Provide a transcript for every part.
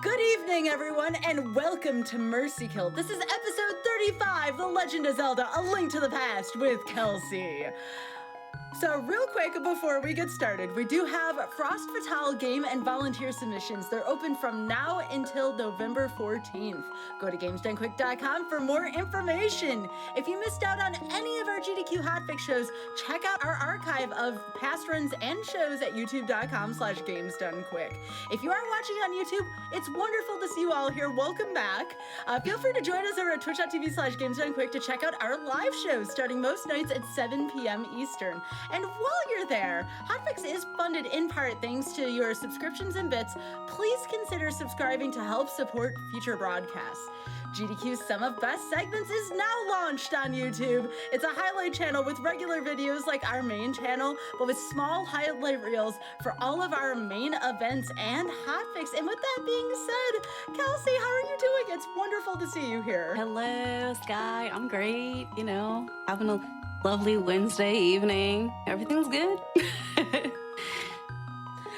Good evening, everyone, and welcome to Mercy Kill. This is episode 35, The Legend of Zelda, A Link to the Past with Kelsey. So real quick before we get started, we do have Frost Fatale game and volunteer submissions. They're open from now until November 14th. Go to gamesdonequick.com for more information. If you missed out on any of our GDQ Hotfix shows, check out our archive of past runs and shows at youtube.com/gamesdonequick. If you are watching on YouTube, it's wonderful to see you all here. Welcome back. Feel free to join us over at twitch.tv/gamesdonequick to check out our live shows starting most nights at 7 p.m. Eastern. And while you're there, Hotfix is funded in part thanks to your subscriptions and bits. Please consider subscribing to help support future broadcasts. GDQ's Sum of Best segments is now launched on YouTube. It's a highlight channel with regular videos like our main channel, but with small highlight reels for all of our main events and hotfix. And with that being said, Kelsey, how are you doing? It's wonderful to see you here. Hello, Sky. I'm great. Having a lovely Wednesday evening. Everything's good.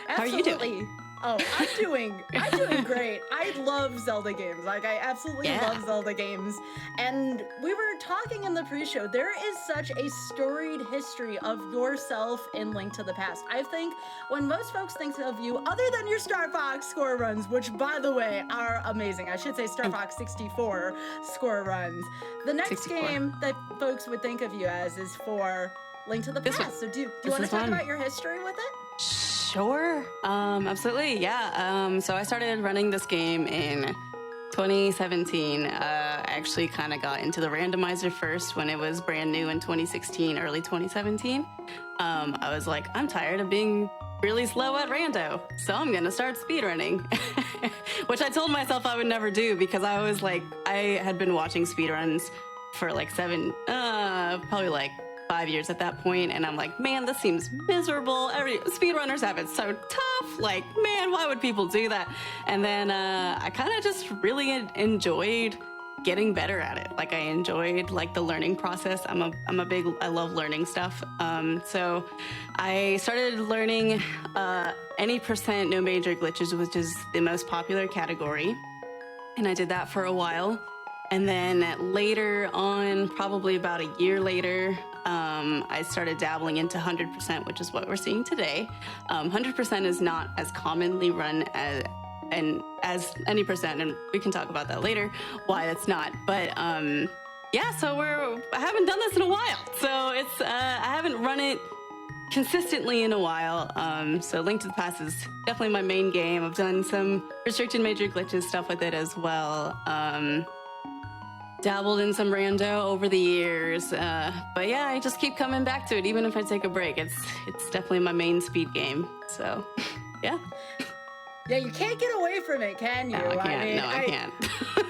How are you doing? Oh, I'm doing great. I love Zelda games. Like, I absolutely love Zelda games. And we were talking in the pre-show, there is such a storied history of yourself in Link to the Past. I think when most folks think of you, other than your Star Fox score runs, which, by the way, are amazing. I should say Star Fox 64 score runs. The next 64. Game that folks would think of you as is for Link to the Past. So do you want to talk about your history with it? Sure. Absolutely. Yeah. So I started running this game in 2017. I actually kind of got into the randomizer first when it was brand new in 2016, early 2017. I was like, I'm tired of being really slow at rando, so I'm going to start speedrunning, which I told myself I would never do because I was like, I had been watching speedruns for like 5 years at that point, and I'm like, man, this seems miserable. Speedrunners have it so tough. Like, man, why would people do that? And then I kind of just really enjoyed getting better at it. Like, I enjoyed like the learning process. I love learning stuff. So I started learning any percent no major glitches, which is the most popular category, and I did that for a while. And then later on, probably about a year later, I started dabbling into 100%, which is what we're seeing today. 100% is not as commonly run as any percent, and we can talk about that later, why that's not. But yeah, so I haven't done this in a while. So it's I haven't run it consistently in a while. So Link to the Past is definitely my main game. I've done some restricted major glitches stuff with it as well. Dabbled in some rando over the years, but yeah, I just keep coming back to it even if I take a break. It's definitely my main speed game, so yeah. Yeah, you can't get away from it, can you? No, I can't. I can't.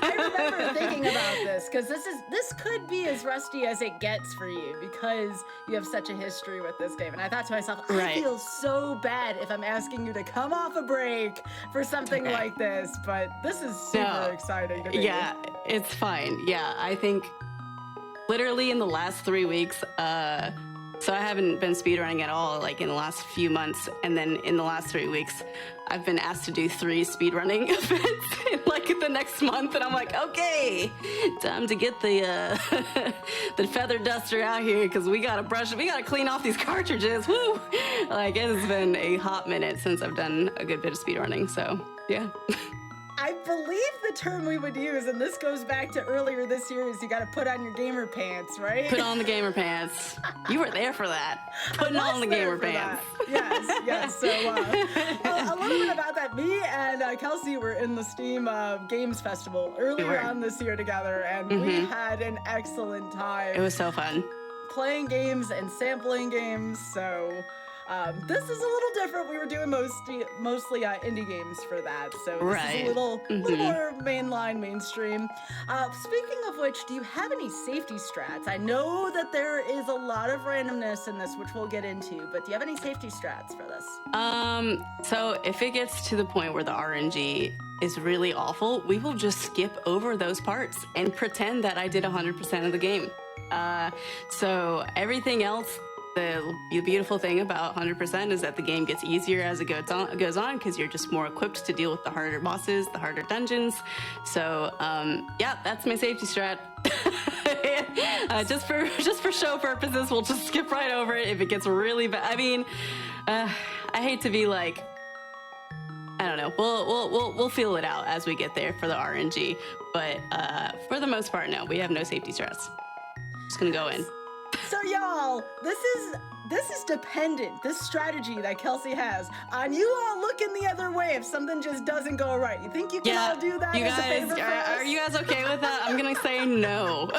I remember thinking about this because this could be as rusty as it gets for you because you have such a history with this game. And I thought to myself, I feel so bad if I'm asking you to come off a break for something like this, but this is super exciting to me. Yeah, it's fine. Yeah, I think literally in the last 3 weeks, so I haven't been speedrunning at all, like in the last few months, and then in the last 3 weeks, I've been asked to do 3 speedrunning events in like the next month, and I'm like, okay, time to get the the feather duster out here because we gotta clean off these cartridges. Woo! Like, it has been a hot minute since I've done a good bit of speedrunning, so yeah. I believe the term we would use, and this goes back to earlier this year, is you got to put on your gamer pants, right? Put on the gamer pants. You were there for that. Putting on the gamer pants. Yes. So a little bit about that. Me and Kelsey were in the Steam Games Festival earlier on this year together, and we had an excellent time. It was so fun. Playing games and sampling games, so... this is a little different. We were doing mostly indie games for that, so this is a little more mainstream. Speaking of which, do you have any safety strats? I know that there is a lot of randomness in this, which we'll get into, but do you have any safety strats for this? So if it gets to the point where the RNG is really awful, we will just skip over those parts and pretend that I did 100% of the game. So everything else, the beautiful thing about 100% is that the game gets easier as it goes on because you're just more equipped to deal with the harder bosses, the harder dungeons. So yeah, that's my safety strat. Just for show purposes, we'll just skip right over it if it gets really bad. I mean, I hate to be like, I don't know. We'll feel it out as we get there for the RNG, but for the most part, no, we have no safety strats. Just gonna go in. So y'all, this is dependent, this strategy that Kelsey has, on you all looking the other way if something just doesn't go right. You think you can all do that as a favor for us? Are you guys okay with that? I'm gonna say no.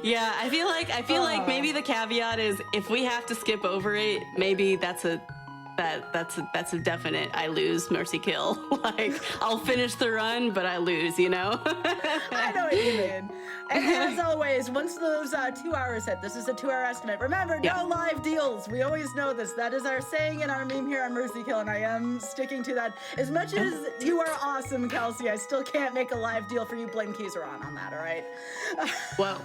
Yeah, I feel like maybe the caveat is if we have to skip over it, maybe that's a definite I lose mercy kill. Like, I'll finish the run, but I lose, you know? I know what you mean. And as always, once those 2 hours hit, this is a 2-hour estimate. Remember, no live deals. We always know this. That is our saying in our meme here on Mercy Kill, and I am sticking to that. As much as you are awesome, Kelsey, I still can't make a live deal for you. Blame Kizaron on that, all right? Well,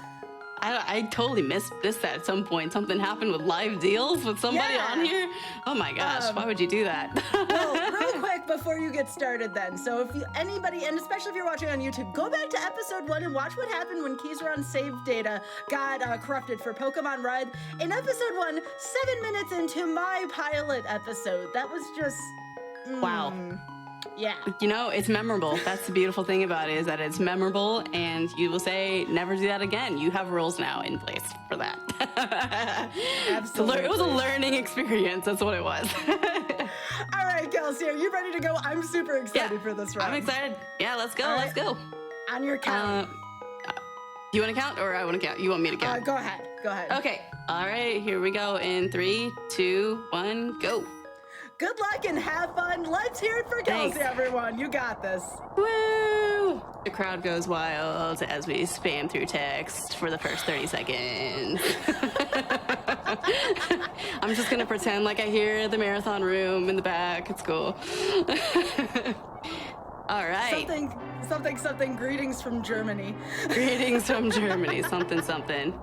I totally missed that at some point. Something happened with live deals with somebody on here. Oh my gosh, why would you do that? Well, real quick before you get started then. So if anybody, and especially if you're watching on YouTube, go back to episode 1 and watch what happened when Kizaron's save data got corrupted for Pokemon Red. In episode 1, 7 minutes into my pilot episode. That was just... Wow. Yeah. You know, it's memorable. That's the beautiful thing about it, is that it's memorable, and you will say, never do that again. You have rules now in place for that. Absolutely. It was a learning experience. That's what it was. All right, Kelsey, are you ready to go? I'm super excited for this round. I'm excited. Yeah, let's go. Let's go. On your count. You want to count, or I want to count? You want me to count? Go ahead. Go ahead. Okay. All right, here we go. In 3, 2, 1, go. Good luck and have fun. Let's hear it for Kelsey, everyone. You got this. Woo! The crowd goes wild as we spam through text for the first 30 seconds. I'm just gonna pretend like I hear the marathon room in the back. It's cool. All right. Something. Greetings from Germany. Greetings from Germany. Something.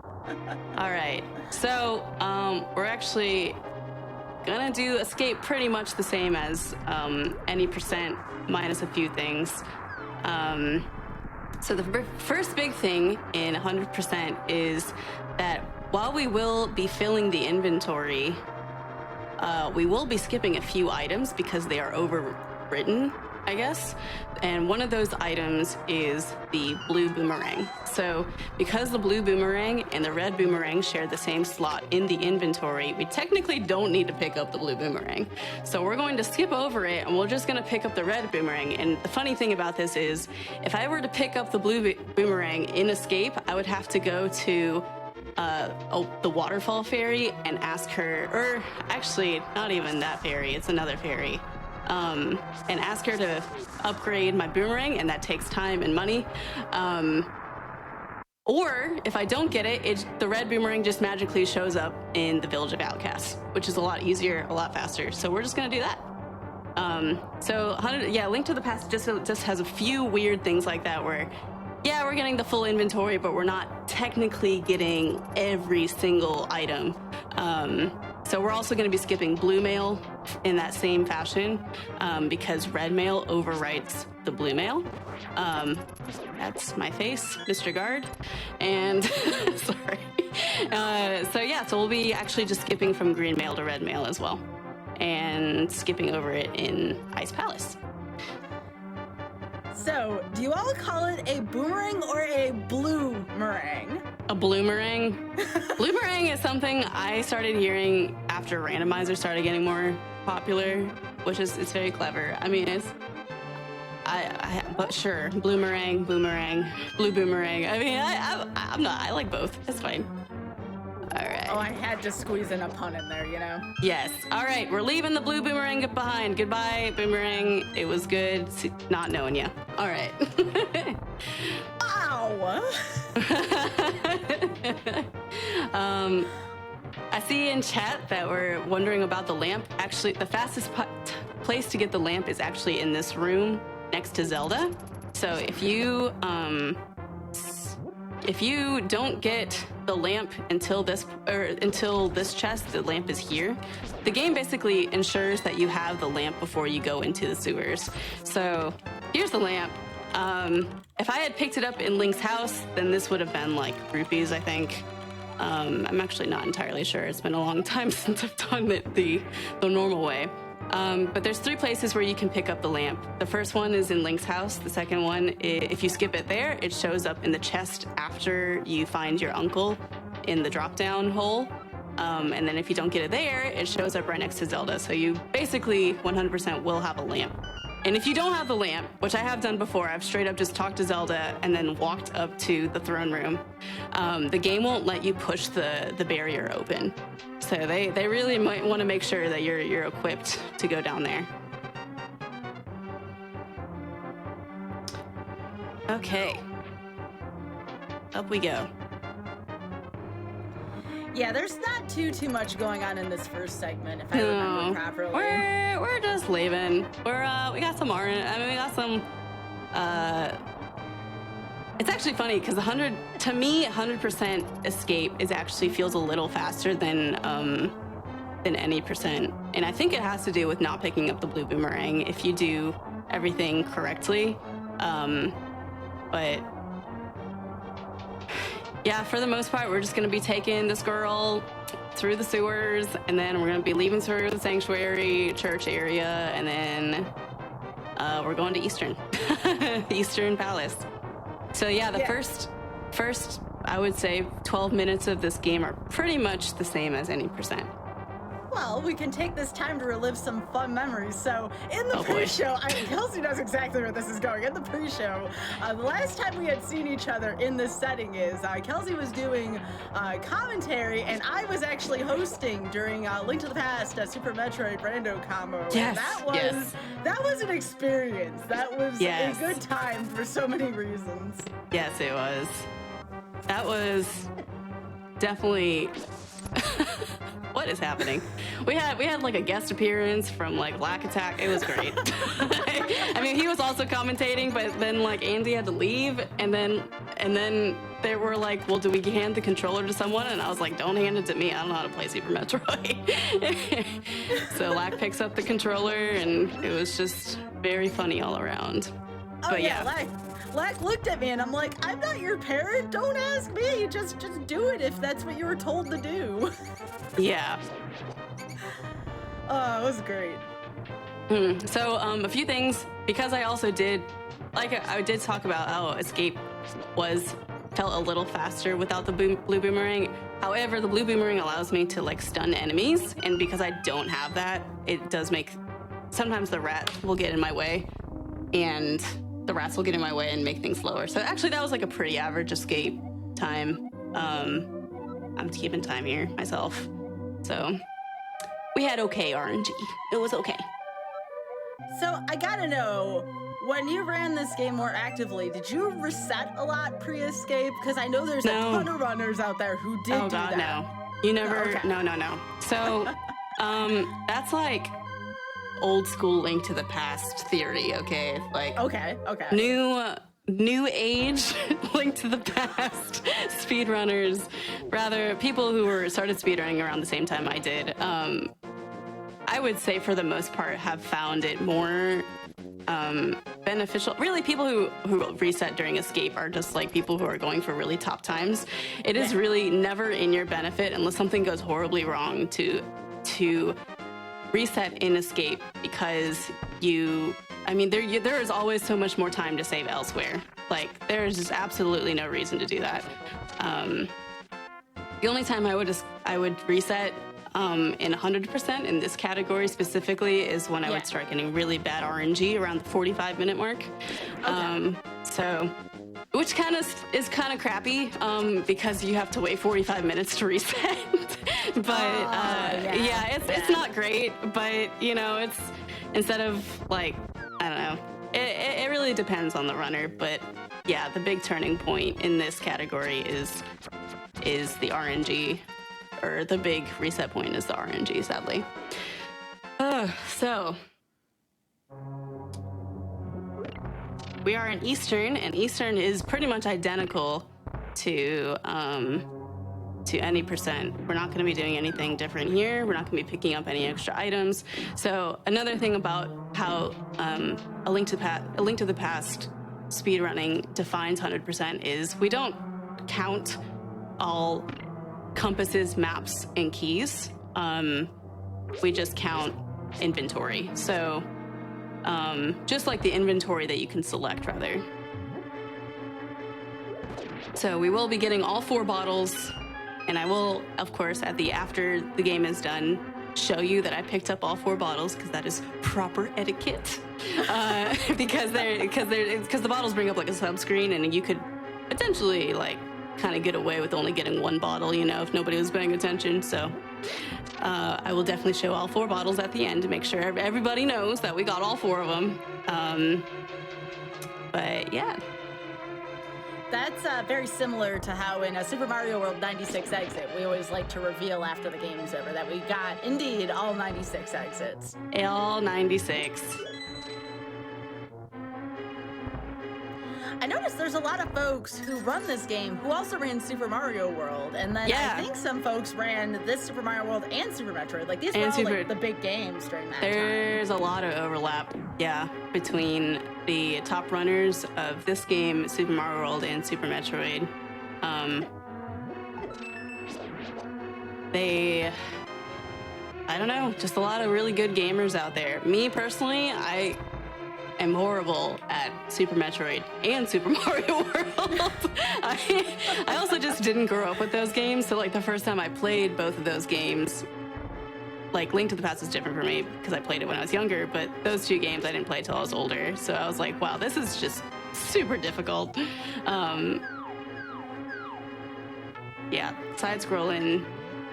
All right. So, we're actually gonna do escape pretty much the same as any percent minus a few things. So the first big thing in 100% is that while we will be filling the inventory, we will be skipping a few items because they are overwritten, I guess. And one of those items is the blue boomerang. So because the blue boomerang and the red boomerang share the same slot in the inventory, we technically don't need to pick up the blue boomerang. So we're going to skip over it, and we're just going to pick up the red boomerang. And the funny thing about this is, if I were to pick up the blue boomerang in escape, I would have to go to the waterfall fairy and ask her, or actually not even that fairy, it's another fairy, and ask her to upgrade my boomerang, and that takes time and money. Or if I don't get it, the red boomerang just magically shows up in the Village of Outcasts, which is a lot easier, a lot faster. So we're just gonna do that. Link to the Past just has a few weird things like that where, yeah, we're getting the full inventory, but we're not technically getting every single item. So we're also going to be skipping blue mail in that same fashion because red mail overwrites the blue mail. That's my face, Mr. Guard. And sorry. So we'll be actually just skipping from green mail to red mail as well, and skipping over it in Ice Palace. So, do you all call it a boomerang or a blue meringue? A bloomerang. Bloomerang is something I started hearing after randomizer started getting more popular, which is, it's very clever. I mean, but sure, boomerang, blue boomerang. I mean, I like both. It's fine. All right. Oh, I had to squeeze in a pun in there, you know? Yes. All right, we're leaving the blue boomerang behind. Goodbye, boomerang. It was good not knowing you. All right. Ow! I see in chat that we're wondering about the lamp. Actually, the fastest place to get the lamp is actually in this room next to Zelda. So if you if you don't get the lamp until this chest, the lamp is here. The game basically ensures that you have the lamp before you go into the sewers. So here's the lamp. If I had picked it up in Link's house, then this would have been like rupees, I think. I'm actually not entirely sure. It's been a long time since I've done it the normal way. But there's 3 places where you can pick up the lamp. The first one is in Link's house. The second one, if you skip it there, it shows up in the chest after you find your uncle in the drop-down hole. And then if you don't get it there, it shows up right next to Zelda. So you basically 100% will have a lamp. And if you don't have the lamp, which I have done before, I've straight up just talked to Zelda and then walked up to the throne room. The game won't let you push the barrier open. So they really might want to make sure that you're equipped to go down there. Okay. Up we go. Yeah, there's not too much going on in this first segment, if I remember properly. We're just leaving. We got some orange. I mean, we got some. It's actually funny because 100% escape is actually feels a little faster than any percent, and I think it has to do with not picking up the blue boomerang if you do everything correctly. But yeah, for the most part, we're just going to be taking this girl through the sewers, and then we're going to be leaving through the sanctuary church area, and then we're going to Eastern, Eastern Palace. So yeah, the first, I would say 12 minutes of this game are pretty much the same as any percent. Well, we can take this time to relive some fun memories. So, in the pre-show, Kelsey knows exactly where this is going. In the pre-show, the last time we had seen each other in this setting is Kelsey was doing commentary, and I was actually hosting during Link to the Past, Super Metroid Brando combo. Yes, and that was an experience. That was a good time for so many reasons. Yes, it was. That was definitely. What is happening? We had like a guest appearance from like Lack Attack. It was great. I mean, he was also commentating, but then like Andy had to leave, and then they were like, well, do we hand the controller to someone? And I was like, don't hand it to me. I don't know how to play Super Metroid. So Lack picks up the controller, and it was just very funny all around. Oh, but yeah. Lack looked at me and I'm like, I'm not your parent. Don't ask me. Just do it if that's what you were told to do. Yeah. Oh, it was great. So a few things, because I also did, I did talk about how escape felt a little faster without the blue boomerang. However, the blue boomerang allows me to like stun enemies, and because I don't have that, it does make, sometimes the rat will get in my way, and the rats will get in my way and make things slower. So actually that was like a pretty average escape time. I'm keeping time here myself. So we had okay RNG. It was okay. So I gotta know, when you ran this game more actively, did you reset a lot pre-escape? Because I know there's a ton of runners out there who did do that. No. You never, no. So that's like old school Link to the Past theory, okay? Like okay. New age Link to the Past speedrunners, rather people who started speedrunning around the same time I did. I would say for the most part have found it more beneficial. Really, people who reset during escape are just like people who are going for really top times. It is really never in your benefit unless something goes horribly wrong to reset in escape, because there is always so much more time to save elsewhere. Like there is just absolutely no reason to do that. The only time I would reset in 100% in this category specifically is when I would start getting really bad RNG around the 45-minute mark. So, which kind of is kind of crappy because you have to wait 45 minutes to reset. But it's not great. But it's instead of like, I don't know. It really depends on the runner. But yeah, the big turning point in this category is the RNG. Or the big reset point is the RNG, sadly. So we are in Eastern, and Eastern is pretty much identical to any percent. We're not going to be doing anything different here. We're not going to be picking up any extra items. So another thing about how a Link to the Past speedrunning defines 100% is we don't count all compasses, maps, and keys. We just count inventory. So just like the inventory that you can select, rather. So we will be getting all 4 bottles. And I will, of course, after the game is done, show you that I picked up all 4 bottles because that is proper etiquette. Because the bottles bring up like a sub screen, and you could potentially like kind of get away with only getting 1 bottle, you know, if nobody was paying attention. So I will definitely show all 4 bottles at the end to make sure everybody knows that we got all 4 of them. But yeah. That's very similar to how in Super Mario World 96 Exit, we always like to reveal after the game's over that we got, indeed, all 96 exits. All 96. I noticed there's a lot of folks who run this game who also ran Super Mario World, and then I think some folks ran this Super Mario World and Super Metroid. Like, these were all like the big games during that time. There's a lot of overlap, between the top runners of this game, Super Mario World and Super Metroid. I don't know, just a lot of really good gamers out there. Me personally, I am horrible at Super Metroid and Super Mario World. I also just didn't grow up with those games, so like the first time I played both of those games, like Link to the Past was different for me because I played it when I was younger, but those 2 games I didn't play till I was older, so I was like, wow, this is just super difficult.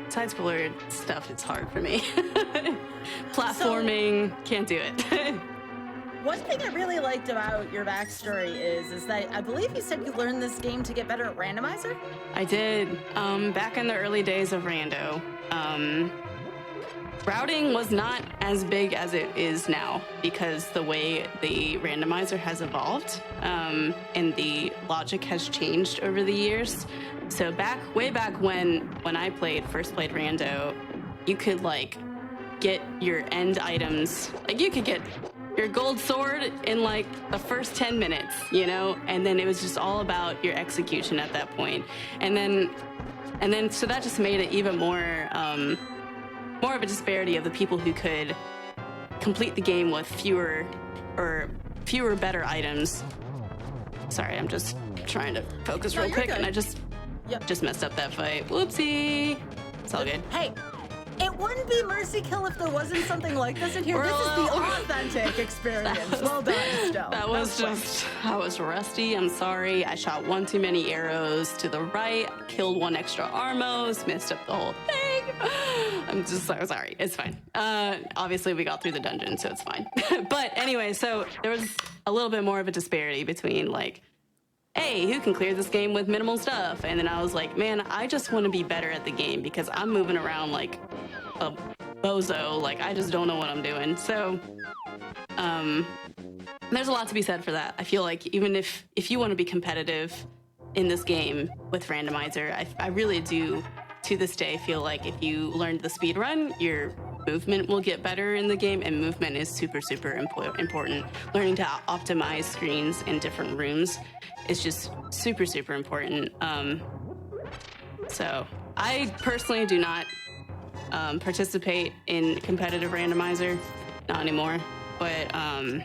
Side-scroller stuff is hard for me. Platforming, can't do it. One thing I really liked about your backstory is that I believe you said you learned this game to get better at randomizer? I did. Back in the early days of Rando, routing was not as big as it is now because the way the randomizer has evolved and the logic has changed over the years. So way back when I first played Rando, you could like get your end items, like you could get your gold sword in like the first 10 minutes, you know, and then it was just all about your execution at that point. And then so that just made it even more of a disparity of the people who could complete the game with fewer better items. Sorry, I'm just trying to focus real quick, good. And I just messed up that fight. Whoopsie. It's all good. Hey, it wouldn't be Mercy Kill if there wasn't something like this in here. This is the authentic experience. Well done, Stella. I was rusty. I'm sorry. I shot 1 too many arrows to the right, killed 1 extra Armos, messed up the whole thing. I'm just so sorry. It's fine. Obviously, we got through the dungeon, so it's fine. But anyway, so there was a little bit more of a disparity between like, hey, who can clear this game with minimal stuff? And then I was like, man, I just want to be better at the game because I'm moving around like a bozo. Like, I just don't know what I'm doing. So, there's a lot to be said for that. I feel like even if you want to be competitive in this game with randomizer, I really do, to this day, feel like if you learned the speed run, your movement will get better in the game, and movement is super, super important. Learning to optimize screens in different rooms is just super, super important. So I personally do not participate in competitive randomizer, not anymore. But a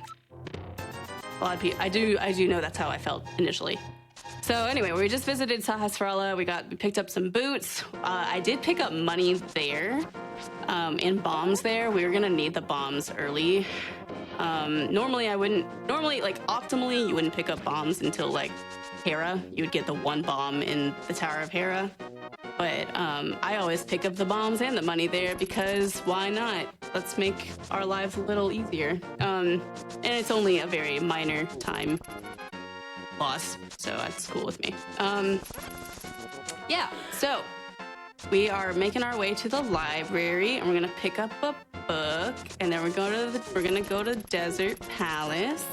lot of people, I do know that's how I felt initially. So anyway, we just visited Sahasrara. We picked up some boots. I did pick up money there, and bombs there. We were gonna need the bombs early. Normally, like optimally, you wouldn't pick up bombs until like Hera. You would get the 1 bomb in the Tower of Hera. But I always pick up the bombs and the money there because why not? Let's make our lives a little easier. And it's only a very minor time loss, so that's cool with me. So we are making our way to the library, and we're gonna pick up a book, and then we're gonna go to Desert Palace.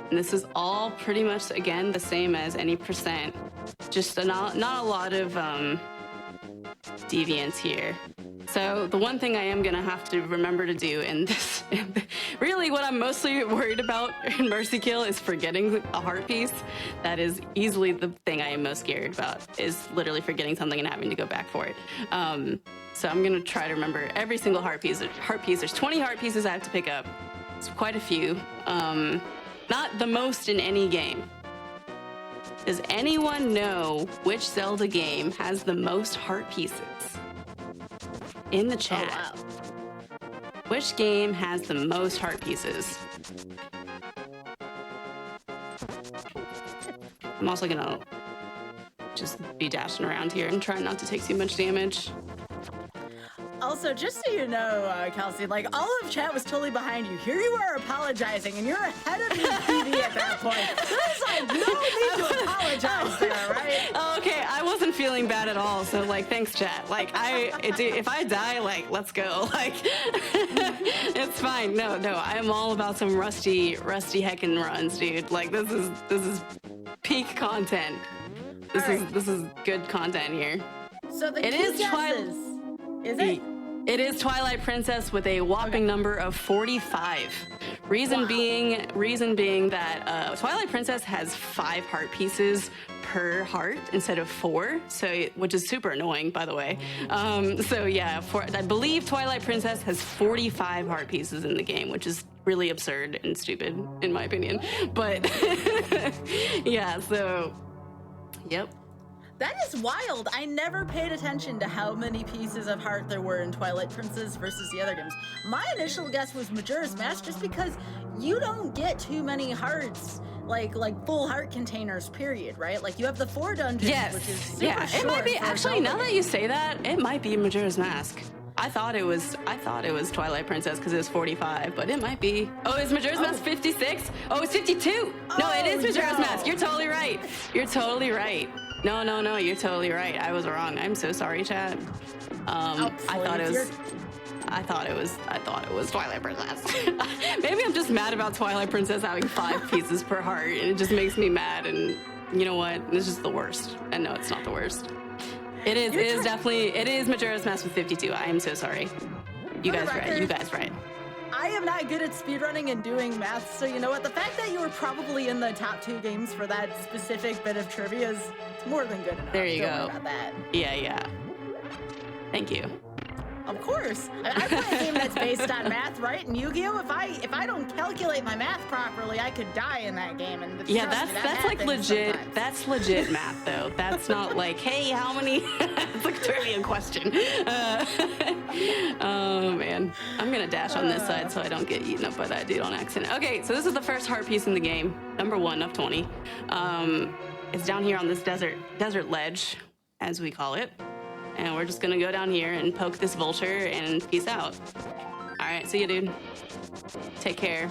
And this is all pretty much, again, the same as any percent just not a lot of deviance here. So the one thing I am gonna have to remember to do in this, really what I'm mostly worried about in Mercy Kill is forgetting a heart piece. That is easily the thing I am most scared about, is literally forgetting something and having to go back for it. So I'm gonna try to remember every single heart piece. There's 20 heart pieces I have to pick up. It's quite a few. Not the most in any game. Does anyone know which Zelda game has the most heart pieces? In the chat. Oh, wow. Which game has the most heart pieces? I'm also gonna just be dashing around here and try not to take too much damage. Also, just so you know, Kelsey, like, all of chat was totally behind you. Here you are apologizing, and you're ahead of your TV at that point. There's, like, no need to apologize there, right? Oh, okay, I wasn't feeling bad at all, so, like, thanks, chat. Like, if I die, like, let's go. Like, it's fine. No, I am all about some rusty heckin' runs, dude. Like, this is peak content. This is good content here. So the guesses. Is it? It is Twilight Princess with a whopping number of 45. Reason being that Twilight Princess has 5 heart pieces per heart instead of 4, which is super annoying, by the way. So yeah, I believe Twilight Princess has 45 heart pieces in the game, which is really absurd and stupid in my opinion. But yeah, so yep. That is wild. I never paid attention to how many pieces of heart there were in Twilight Princess versus the other games. My initial guess was Majora's Mask, just because you don't get too many hearts, like full heart containers, period, right? Like, you have the 4 dungeons, which is super short. It might be, actually, now that you say that, it might be Majora's Mask. I thought it was Twilight Princess because it was 45, but it might be. Oh, is Majora's Mask 56? Oh, it's 52. No, it is Majora's Mask. You're totally right. No, you're totally right. I was wrong. I'm so sorry, chat. I thought it was Twilight Princess. Maybe I'm just mad about Twilight Princess having 5 pieces per heart, and it just makes me mad. And you know what? It's just the worst. And no, it's not the worst. It is Majora's Mask with 52. I am so sorry. You guys right. I am not good at speedrunning and doing math, so you know what? The fact that you were probably in the top 2 games for that specific bit of trivia is more than good enough. There you go. Don't worry about that. Yeah. Thank you. Of course. I play a game that's based on math, right? And Yu-Gi-Oh! If I don't calculate my math properly, I could die in that game. And that's like legit. Sometimes. That's legit math, though. That's not like, hey, how many? It's like a trivia question. Oh man, I'm gonna dash on this side so I don't get eaten up by that dude on accident. Okay, so this is the first heart piece in the game, number 1 of 20. It's down here on this desert ledge, as we call it. And we're just gonna go down here and poke this vulture and peace out. All right, see you, dude. Take care.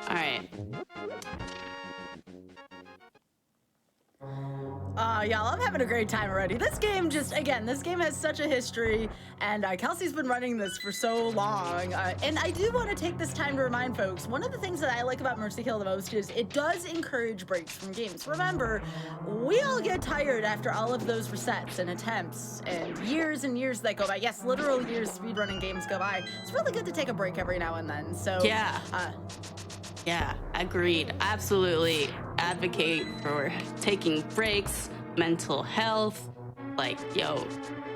All right. Y'all, I'm having a great time already. This game has such a history, and Kelsey's been running this for so long. And I do want to take this time to remind folks, one of the things that I like about Mercy Kill the most is it does encourage breaks from games. Remember, we all get tired after all of those resets and attempts and years that go by. Yes, literal years speedrunning games go by. It's really good to take a break every now and then. So yeah, agreed. Absolutely advocate for taking breaks, mental health. Like, yo,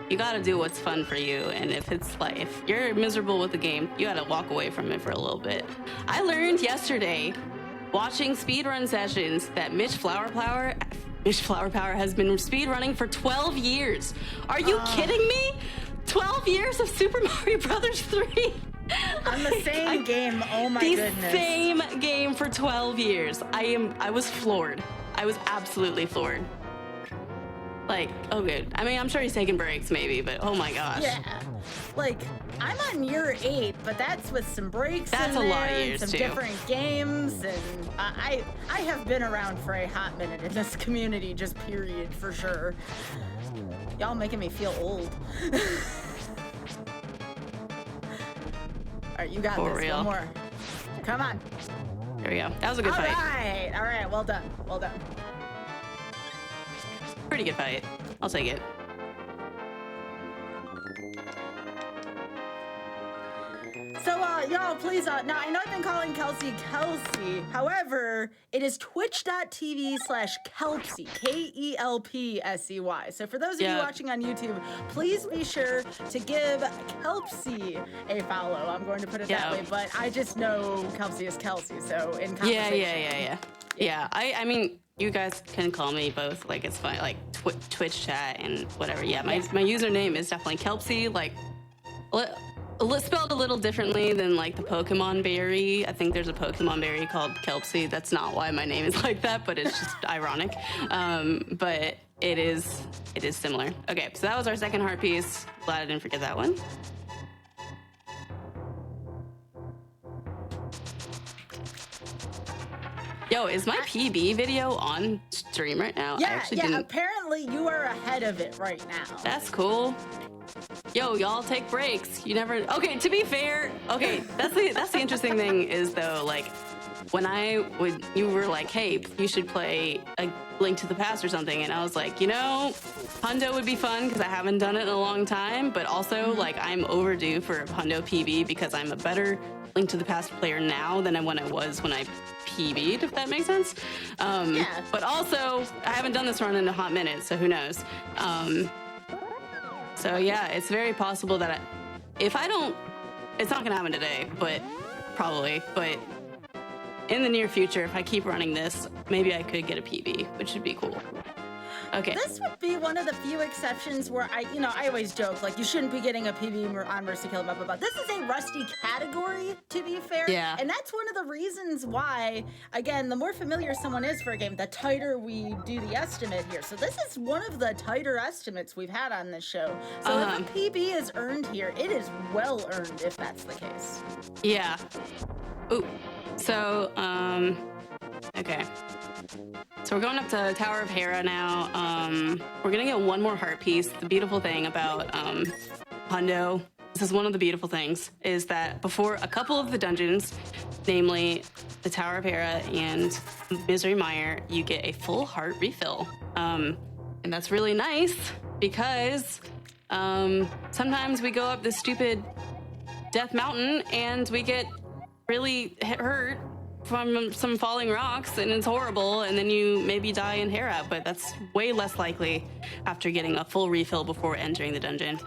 you gotta do what's fun for you. And if you're miserable with the game, you gotta walk away from it for a little bit. I learned yesterday, watching speedrun sessions, that Mitch Flowerpower has been speedrunning for 12 years. Are you kidding me? 12 years of Super Mario Brothers 3? On the same game, oh my goodness. The same game for 12 years. I was floored. I was absolutely floored. Like, oh good. I mean, I'm sure he's taking breaks maybe, but oh my gosh. Yeah. Like, I'm on year 8, but that's with some breaks that's in there, a lot of years some too. Different games, and I have been around for a hot minute in this community, just period, for sure. Y'all making me feel old. All right, you got For this. real. One more. Come on. There we go. That was a good fight. All right. Well done. pretty good fight. I'll take it. So, y'all, please, now I know I've been calling Kelsey Kelsey. However, it is twitch.tv/Kelpsey, KELPSEY. So for those of you watching on YouTube, please be sure to give Kelpsey a follow. I'm going to put it that way, but I just know Kelsey is Kelsey, so in conversation. Yeah, I mean, you guys can call me both, like, it's fine, like, Twitch chat and whatever. Yeah, my username is definitely Kelpsey, like, spelled a little differently than like the Pokemon berry. I think there's a Pokemon berry called Kelpsey. That's not why my name is like that, but it's just ironic. But it is similar. Okay, so that was our second heart piece. Glad I didn't forget that one. Yo, is my PB video on stream right now? Yeah, apparently you are ahead of it right now. That's cool. Yo, y'all take breaks. You never. Okay, to be fair, okay, that's the interesting thing is though, like when you were like, hey, you should play a Link to the Past or something, and I was like, you know, Hundo would be fun because I haven't done it in a long time, but also like I'm overdue for a Hundo PB because I'm a better Link to the Past player now than when I was when I PB'd, if that makes sense. But also I haven't done this run in a hot minute, so who knows. So yeah, it's very possible that if I don't, it's not gonna happen today, but probably, but in the near future, if I keep running this, maybe I could get a PB, which would be cool. Okay. This would be one of the few exceptions where I always joke, like, you shouldn't be getting a PB on Mercy Kill, blah, blah, blah. This is a rusty category, to be fair. Yeah. And that's one of the reasons why, again, the more familiar someone is for a game, the tighter we do the estimate here. So this is one of the tighter estimates we've had on this show. So if a PB is earned here, it is well earned if that's the case. Yeah. Ooh. So, okay. So we're going up to Tower of Hera now. We're gonna get one more heart piece. The beautiful thing about Hundo, this is one of the beautiful things, is that before a couple of the dungeons, namely the Tower of Hera and Misery Mire, you get a full heart refill. And that's really nice because sometimes we go up this stupid Death Mountain and we get really hurt from some falling rocks and it's horrible, and then you maybe die in Hera, but that's way less likely after getting a full refill before entering the dungeon.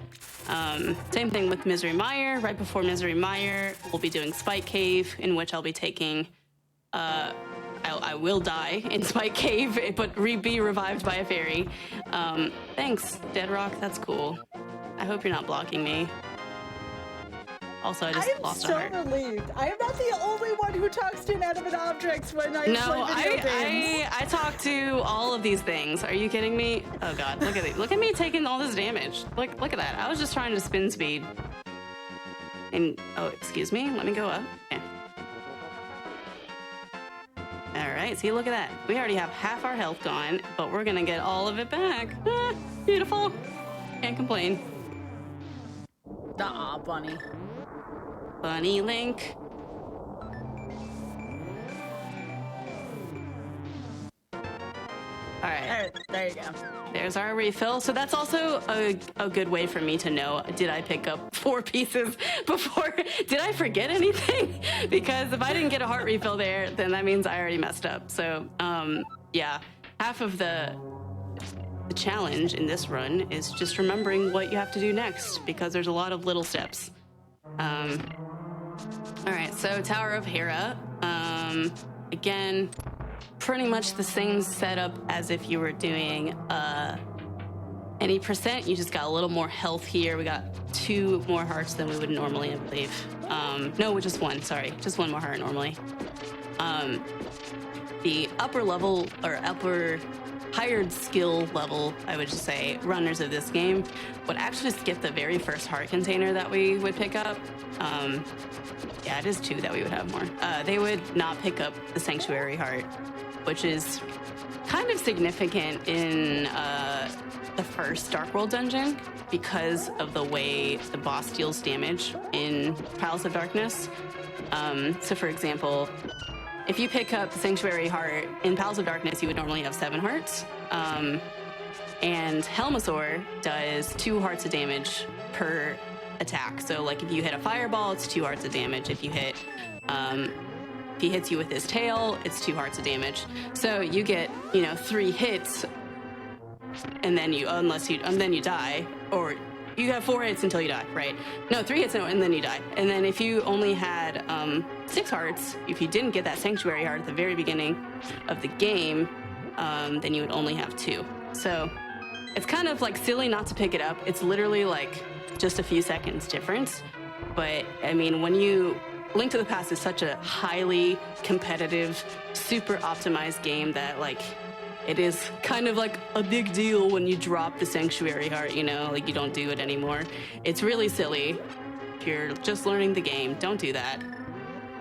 Same thing with Misery Mire. Right before Misery Mire, we'll be doing Spike Cave, in which I'll be taking I will die in Spike Cave, but be revived by a fairy. Thanks, Dead Rock, that's cool. I hope you're not blocking me. Also, I just lost a heart. I'm so relieved. I am not the only one who talks to inanimate objects when I play video games. I talk to all of these things. Are you kidding me? Oh god, look at it. Look at me taking all this damage. Look at that. I was just trying to spin speed. And oh, excuse me. Let me go up. Yeah. All right. See, look at that. We already have half our health gone, but we're gonna get all of it back. Ah, beautiful. Can't complain. Aw, bunny. Bunny Link. All right. There you go. There's our refill. So that's also a good way for me to know, did I pick up 4 pieces before? Did I forget anything? Because if I didn't get a heart refill there, then that means I already messed up. So yeah, half of the challenge in this run is just remembering what you have to do next, because there's a lot of little steps. All right, so Tower of Hera. Again, pretty much the same setup as if you were doing any percent. You just got a little more health here. We got 2 more hearts than we would normally, I believe. No, just 1, sorry. Just 1 more heart normally. The upper level, or higher skill level, I would just say, runners of this game would actually skip the very first heart container that we would pick up. Yeah, it is 2 that we would have more. They would not pick up the Sanctuary Heart, which is kind of significant in the first Dark World dungeon because of the way the boss deals damage in Palace of Darkness. So for example, if you pick up the Sanctuary Heart in Palace of Darkness, you would normally have 7 hearts. And Helmasaur does 2 hearts of damage per attack. So like if you hit a fireball, it's 2 hearts of damage. If he hits you with his tail, it's 2 hearts of damage. So you get, 3 hits, and then you die, or you have 4 hits until you die, right? No, 3 hits and then you die. And then if you only had 6 hearts, if you didn't get that Sanctuary heart at the very beginning of the game, then you would only have 2. So it's kind of like silly not to pick it up. It's literally like just a few seconds difference. But I mean, when you Link to the Past is such a highly competitive, super optimized game that like it is kind of like a big deal when you drop the Sanctuary heart, like you don't do it anymore. It's really silly. If you're just learning the game, don't do that.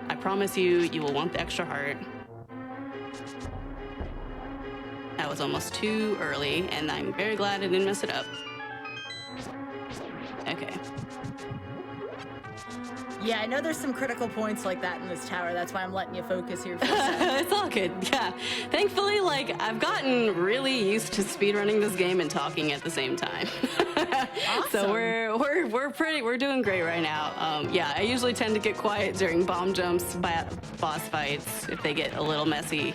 I promise you will want the extra heart. That was almost too early, and I'm very glad I didn't mess it up. Okay. Yeah, I know there's some critical points like that in this tower. That's why I'm letting you focus here for a second. It's all good. Yeah. Thankfully, I've gotten really used to speedrunning this game and talking at the same time. Awesome. So we're doing great right now. Yeah, I usually tend to get quiet during bomb jumps, boss fights, if they get a little messy.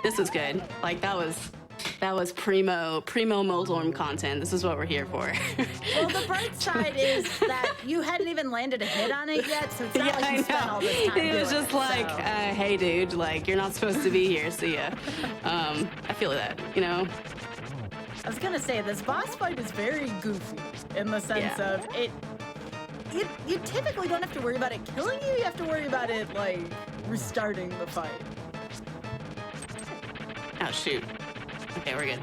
This is good. That was primo Moldorm content. This is what we're here for. Well, the bright side is that you hadn't even landed a hit on it yet, so it's not like you spent all this time It was just like, hey, dude, you're not supposed to be here, see ya. I feel that, I was gonna say, this boss fight is very goofy in the sense of it. You typically don't have to worry about it killing you. You have to worry about it, restarting the fight. Oh, shoot. Okay, we're good.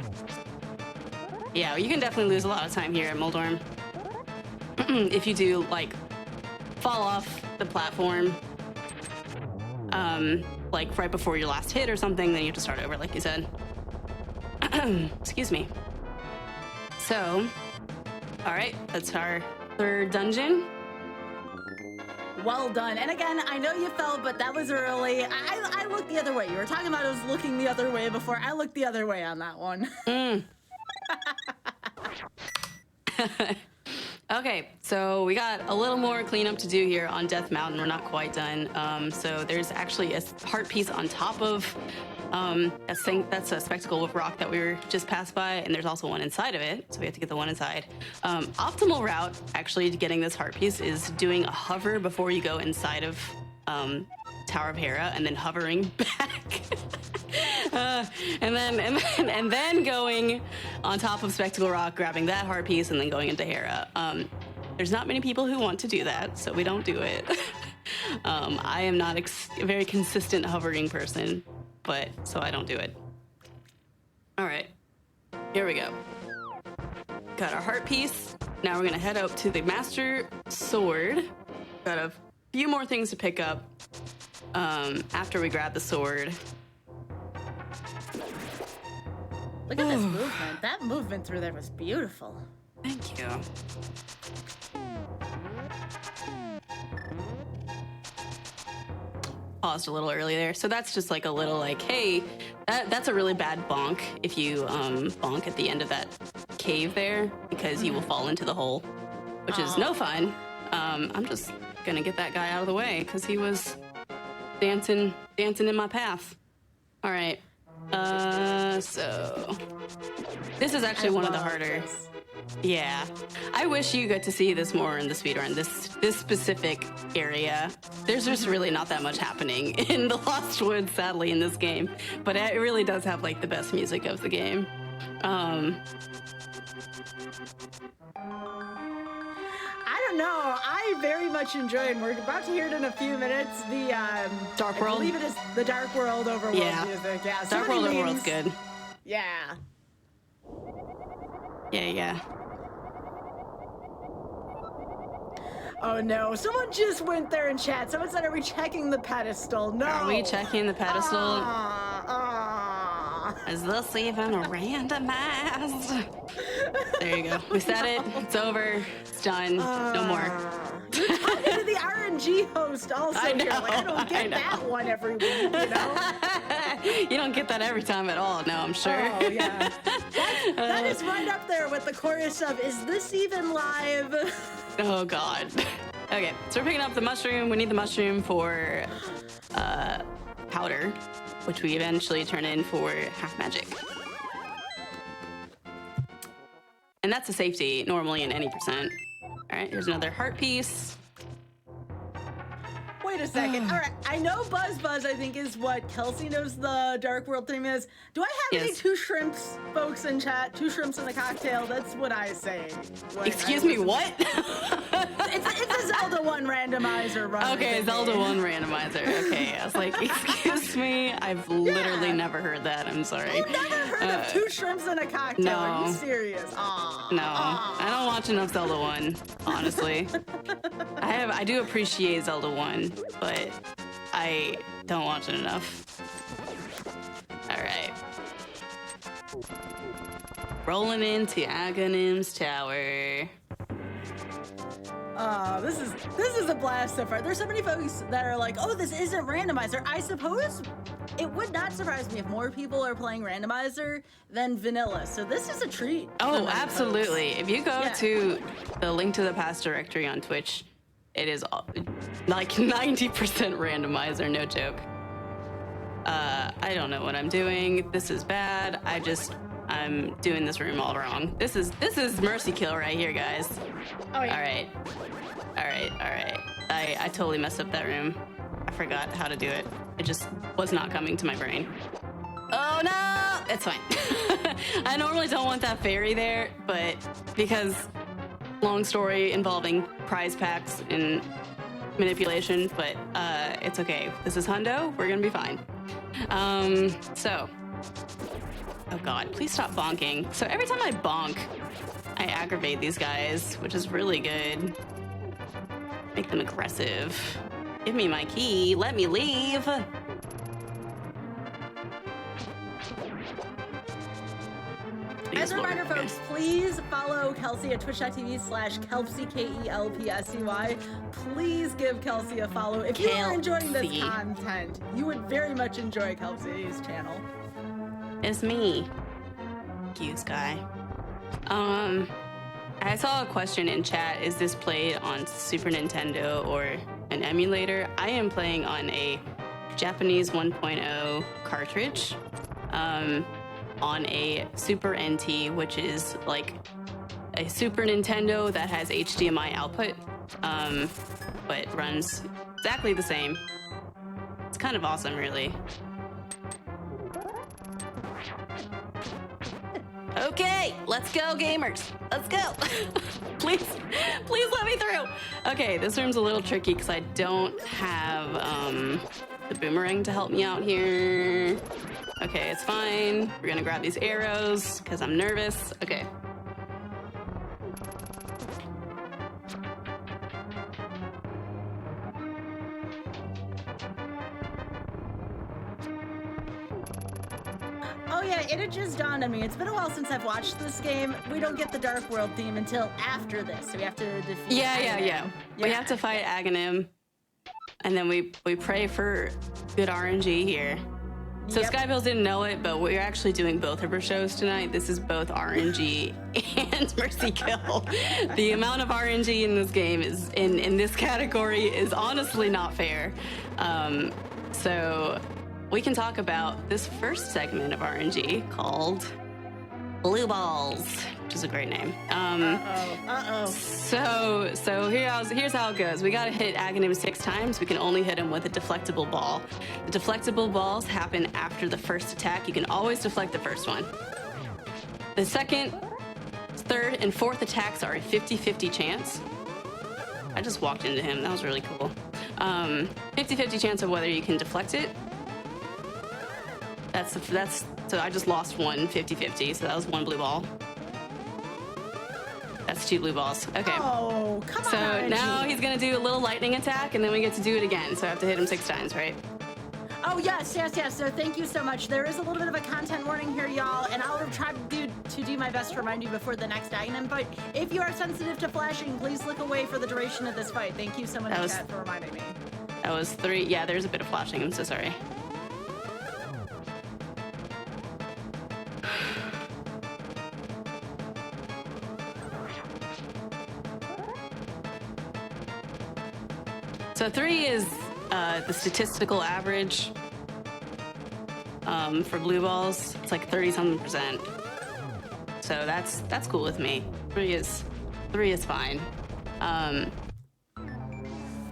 Yeah, you can definitely lose a lot of time here at Moldorm. If you do, fall off the platform, right before your last hit or something, then you have to start over, like you said. Excuse me. So, all right, that's our 3rd dungeon. Well done. And again, I know you fell, but that was early. I looked the other way. You were talking about us looking the other way before. I looked the other way on that one. Okay, so we got a little more cleanup to do here on Death Mountain. We're not quite done. So there's actually a heart piece on top of that's a spectacle of rock that we were just passed by, and there's also one inside of it, so we have to get the one inside. Optimal route, actually, to getting this heart piece is doing a hover before you go inside of Tower of Hera, and then hovering back. and then going on top of Spectacle Rock, grabbing that heart piece, and then going into Hera. There's not many people who want to do that, so we don't do it. I am not a very consistent hovering person, so I don't do it. All right, here we go. Got our heart piece. Now we're gonna head up to the Master Sword. Got a few more things to pick up after we grab the sword. Look at this movement. That movement through there was beautiful. Thank you. Paused a little early there. So that's just a little hey, that's a really bad bonk if you bonk at the end of that cave there, because you will fall into the hole, which is no fun. I'm just gonna get that guy out of the way because he was dancing in my path. All right. So this is actually one of the harder. Yeah, I wish you got to see this more in the speedrun. This specific area, there's just really not that much happening in the Lost Woods, sadly, in this game. But it really does have the best music of the game. I don't know. I very much enjoy, and we're about to hear it in a few minutes, the Dark World? I believe it is the Dark World Overworld music. Yeah, Dark World Overworld's good. Yeah. Yeah. Oh no, someone just went there in chat. Someone said, are we checking the pedestal? No. Are we checking the pedestal? Is this even randomized? There you go. We said it. It's over. It's done. No more. You're talking to the RNG host also. I know, here. I don't get that one every week, You don't get that every time at all. No, I'm sure. Oh, yeah. That is right up there with the chorus of, is this even live? Oh, God. Okay, so we're picking up the mushroom. We need the mushroom for powder, which we eventually turn in for half magic. And that's a safety normally in any percent. All right, here's another heart piece. Wait a second. All right, I know Buzz, I think, is what Kelsey knows the Dark World theme is. Do I have any Yes. two shrimps, folks in chat? Two shrimps in the cocktail? That's what I say. Excuse me, what? It's a Zelda 1 randomizer, right? Okay, Zelda 1 randomizer. Okay, I was like, excuse me, I've literally never heard that. I'm sorry. You've never heard of two shrimps in a cocktail? no. Are you serious? Aw. No, I don't watch enough Zelda 1, honestly. I do appreciate Zelda 1, but I don't watch it enough. All right. Rolling into Aghanim's tower. This is a blast so far. There's so many folks that are like, oh, this isn't randomizer. I suppose it would not surprise me if more people are playing randomizer than vanilla. So this is a treat. Oh, absolutely. Folks. If you go Yeah. to the Link to the Past directory on Twitch, it is like 90% randomizer, no joke. I don't know what I'm doing. This is bad. I'm doing this room all wrong. This is mercy kill right here, guys. Oh, yeah. All right. I totally messed up that room. I forgot how to do it. It just was not coming to my brain. Oh no! It's fine. I normally don't want that fairy there, but because long story involving prize packs and manipulation, but it's okay. This is Hundo. We're gonna be fine. So, oh God, please stop bonking. So every time I bonk, I aggravate these guys, which is really good. Make them aggressive. Give me my key. Let me leave. As a Lord. reminder, Okay. folks, please follow Kelsey at twitch.tv/Kelpsy, Kelpsy. Please give Kelsey a follow. If you are enjoying this Kelsey. content, you would very much enjoy Kelsey's channel. It's me. Cute guy. I saw a question in chat. Is this played on Super Nintendo or an emulator? I am playing on a Japanese 1.0 cartridge. On a Super NT, which is like a Super Nintendo that has HDMI output, but runs exactly the same. It's kind of awesome, really. Okay, let's go, gamers. Let's go. please let me through. Okay, this room's a little tricky because I don't have the boomerang to help me out here. Okay, it's fine. We're gonna grab these arrows because I'm nervous. Okay. Oh yeah, it had just dawned on me. It's been a while since I've watched this game. We don't get the Dark World theme until after this, so we have to defeat Yeah. We have to fight Aghanim, and then we pray for good RNG here. So Yep. Skybills didn't know it, but we're actually doing both of our shows tonight. This is both RNG and Mercy Kill. The amount of RNG in this game is in this category is honestly not fair. So we can talk about this first segment of RNG called Blue Balls, which is a great name. So here's how it goes. We gotta hit Aghanim 6 times. We can only hit him with a deflectable ball. The deflectable balls happen after the first attack. You can always deflect the first one. The second, third, and fourth attacks are a 50-50 chance. I just walked into him. That was really cool. 50-50 chance of whether you can deflect it. So I just lost one 50-50, so that was 1 blue ball. That's 2 blue balls. Okay. Oh, come on. So now he's gonna do a little lightning attack, and then we get to do it again. So I have to hit him 6 times, right? Oh, yes. So thank you so much. There is a little bit of a content warning here, y'all, and I'll try to do my best to remind you before the next Aghanim. But if you are sensitive to flashing, please look away for the duration of this fight. Thank you so much, chat, for reminding me. That was 3. Yeah, there's a bit of flashing. I'm so sorry. So 3 is the statistical average for blue balls. It's like 30-something%. So that's cool with me. 3 is fine.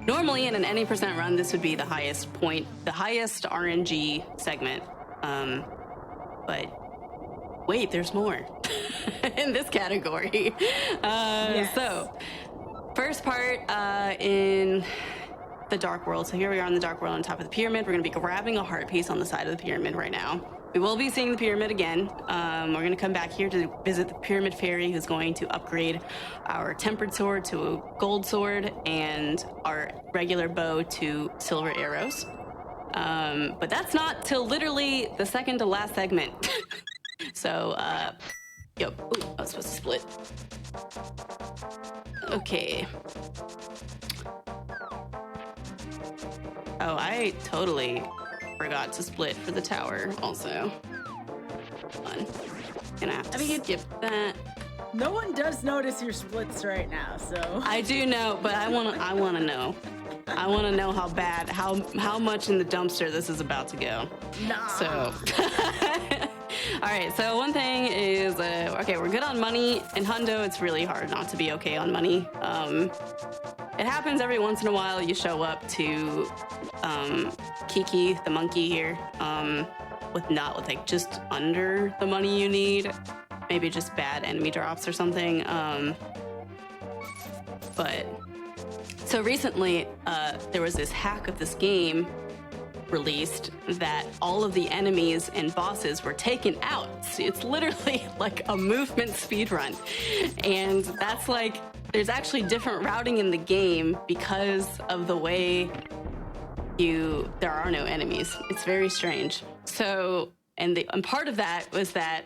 Normally in an any percent run, this would be the highest RNG segment. But wait, there's more in this category. Yes. So first part in the Dark World. So here we are in the Dark World on top of the pyramid. We're going to be grabbing a heart piece on the side of the pyramid right now. We will be seeing the pyramid again. We're going to come back here to visit the Pyramid Fairy, who's going to upgrade our tempered sword to a gold sword and our regular bow to silver arrows. But that's not till literally the second to last segment. So, yep. Ooh, I was supposed to split. Okay. Oh, I totally forgot to split for the tower also. Hold on. Gonna have to skip that. No one does notice your splits right now, so. I do know, but I wanna know. I wanna know how bad, how much in the dumpster this is about to go. Nah. So all right, so one thing is, okay, we're good on money. In Hundo, it's really hard not to be okay on money. It happens every once in a while. You show up to Kiki, the monkey here, with like just under the money you need. Maybe just bad enemy drops or something. But so recently, there was this hack of this game released that all of the enemies and bosses were taken out. So it's literally like a movement speedrun. And that's like, there's actually different routing in the game because of the way there are no enemies. It's very strange. So, and part of that was that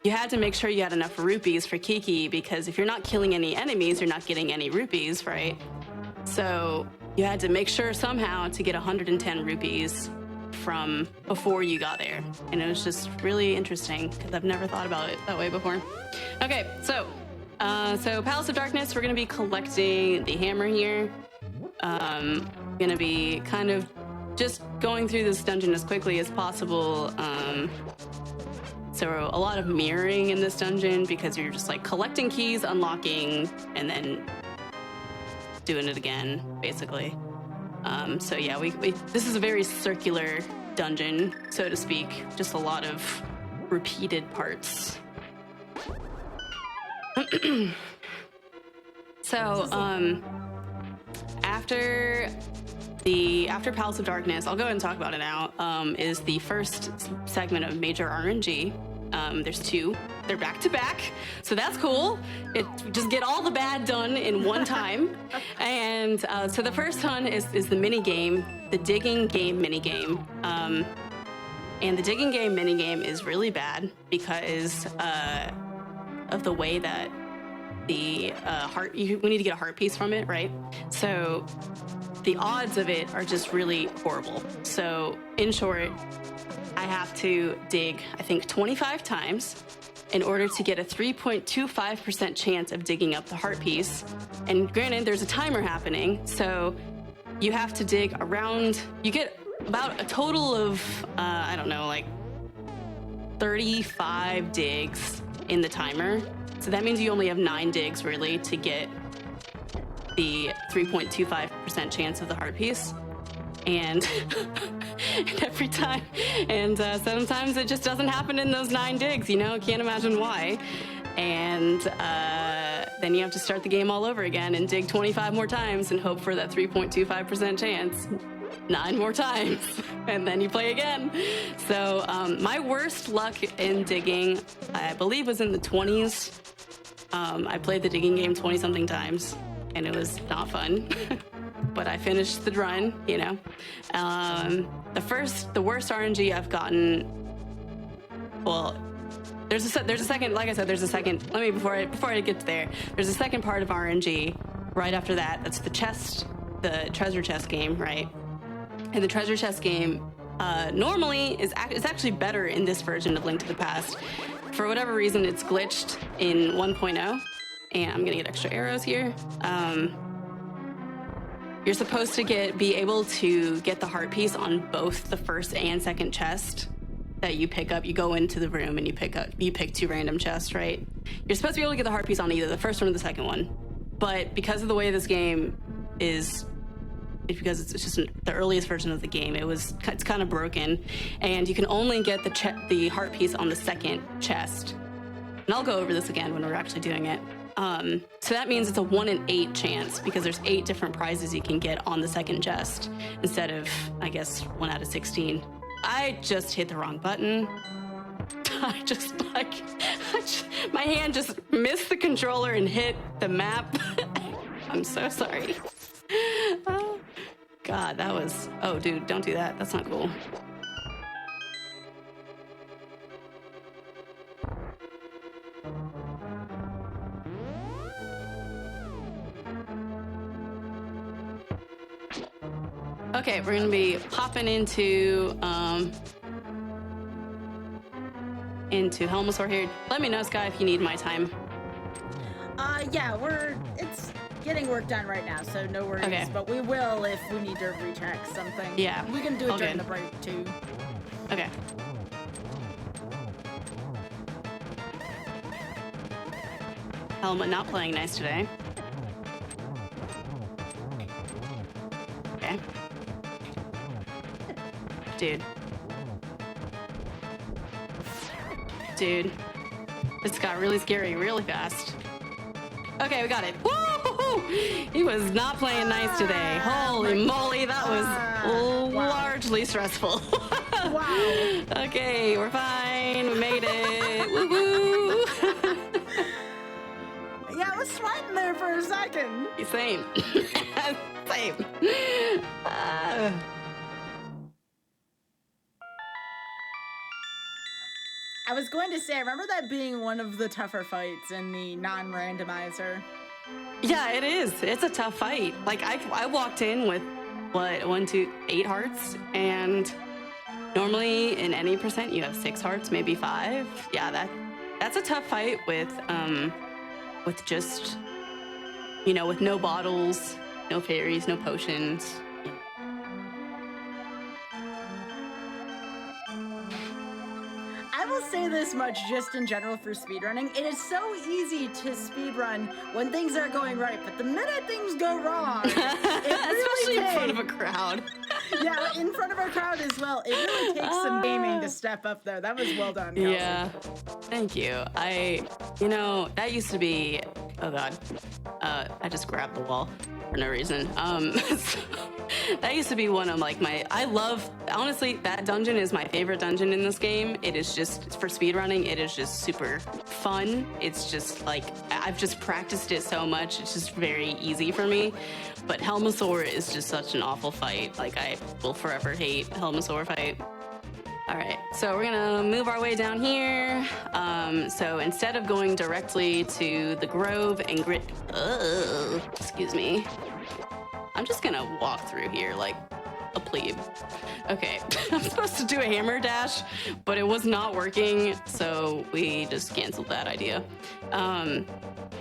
you had to make sure you had enough rupees for Kiki, because if you're not killing any enemies, you're not getting any rupees, right? So you had to make sure somehow to get 110 rupees from before you got there. And it was just really interesting because I've never thought about it that way before. Okay, so Palace of Darkness, we're gonna be collecting the hammer here. Gonna be kind of just going through this dungeon as quickly as possible. So a lot of mirroring in this dungeon because you're just like collecting keys, unlocking, and then doing it again, basically. So yeah, this is a very circular dungeon, so to speak. Just a lot of repeated parts. So after Palace of Darkness, I'll go ahead and talk about it now, is the first segment of Major RNG. There's 2. They're back to back, so that's cool. Just get all the bad done in one time. And so the first one is the mini game, the digging game mini game. And the digging game mini game is really bad because of the way that the we need to get a heart piece from it, right? So the odds of it are just really horrible. So in short, I have to dig, I think, 25 times in order to get a 3.25% chance of digging up the heart piece. And granted, there's a timer happening, so you have to dig around, you get about a total of, I don't know, like 35 digs in the timer. So that means you only have 9 digs, really, to get the 3.25% chance of the heart piece. And every time, and sometimes it just doesn't happen in those 9 digs, you know, can't imagine why. And then you have to start the game all over again and dig 25 more times and hope for that 3.25% chance 9 more times, and then you play again. So my worst luck in digging, I believe, was in the 20s. I played the digging game 20-something times, and it was not fun. But I finished the run, you know. The worst RNG I've gotten. Well, there's a second. Like I said, there's a second. Let me before I get there. There's a second part of RNG right after that. That's the treasure chest game, right? And the treasure chest game normally is actually better in this version of Link to the Past. For whatever reason, it's glitched in 1.0, and I'm gonna get extra arrows here. You're supposed to be able to get the heart piece on both the first and second chest that you pick up. You go into the room and you pick 2 random chests, right? You're supposed to be able to get the heart piece on either the first one or the second one. But because of the way this game is, because it's just the earliest version of the game, it's kind of broken, and you can only get the heart piece on the second chest. And I'll go over this again when we're actually doing it. So that means it's a 1 in 8 chance, because there's 8 different prizes you can get on the second chest instead of, I guess, 1 out of 16. I just hit the wrong button. My hand just missed the controller and hit the map. I'm so sorry. Oh, God, that was... Oh, dude, don't do that. That's not cool. Okay, we're gonna be popping into Helmosaur here. Let me know, Sky, if you need my time. Yeah, it's getting work done right now, so no worries. Okay. But we will if we need to recheck something. Yeah. We can do it during the break, too. Okay. Helma not playing nice today. Okay. Dude. This got really scary really fast. Okay, we got it. Woo! He was not playing nice today. Holy moly, that was largely stressful. Wow. Okay, we're fine. We made it. Woo-hoo! Yeah, I was sweating there for a second. Same. Same. I was going to say, I remember that being one of the tougher fights in the non-randomizer. Yeah, it is. It's a tough fight. Like, I walked in with, 8 hearts, and normally in any percent you have 6 hearts, maybe 5. Yeah, that's a tough fight with just, with no bottles, no fairies, no potions. I will say this much just in general for speedrunning. It is so easy to speedrun when things are going right, but the minute things go wrong, especially in front of a crowd. Yeah, in front of a crowd as well. It really takes some gaming to step up there. That was well done, Kelsey. Yeah, thank you. That used to be, oh God, I just grabbed the wall for no reason. That used to be one of honestly, that dungeon is my favorite dungeon in this game. It is just, for speedrunning, it is just super fun. It's just I've just practiced it so much, it's just very easy for me. But Helmosaur is just such an awful fight. I will forever hate Helmosaur fight. All right, so we're gonna move our way down here. So instead of going directly to the Grove and excuse me, I'm just gonna walk through here like a plebe. Okay, I'm supposed to do a hammer dash, but it was not working, so we just canceled that idea.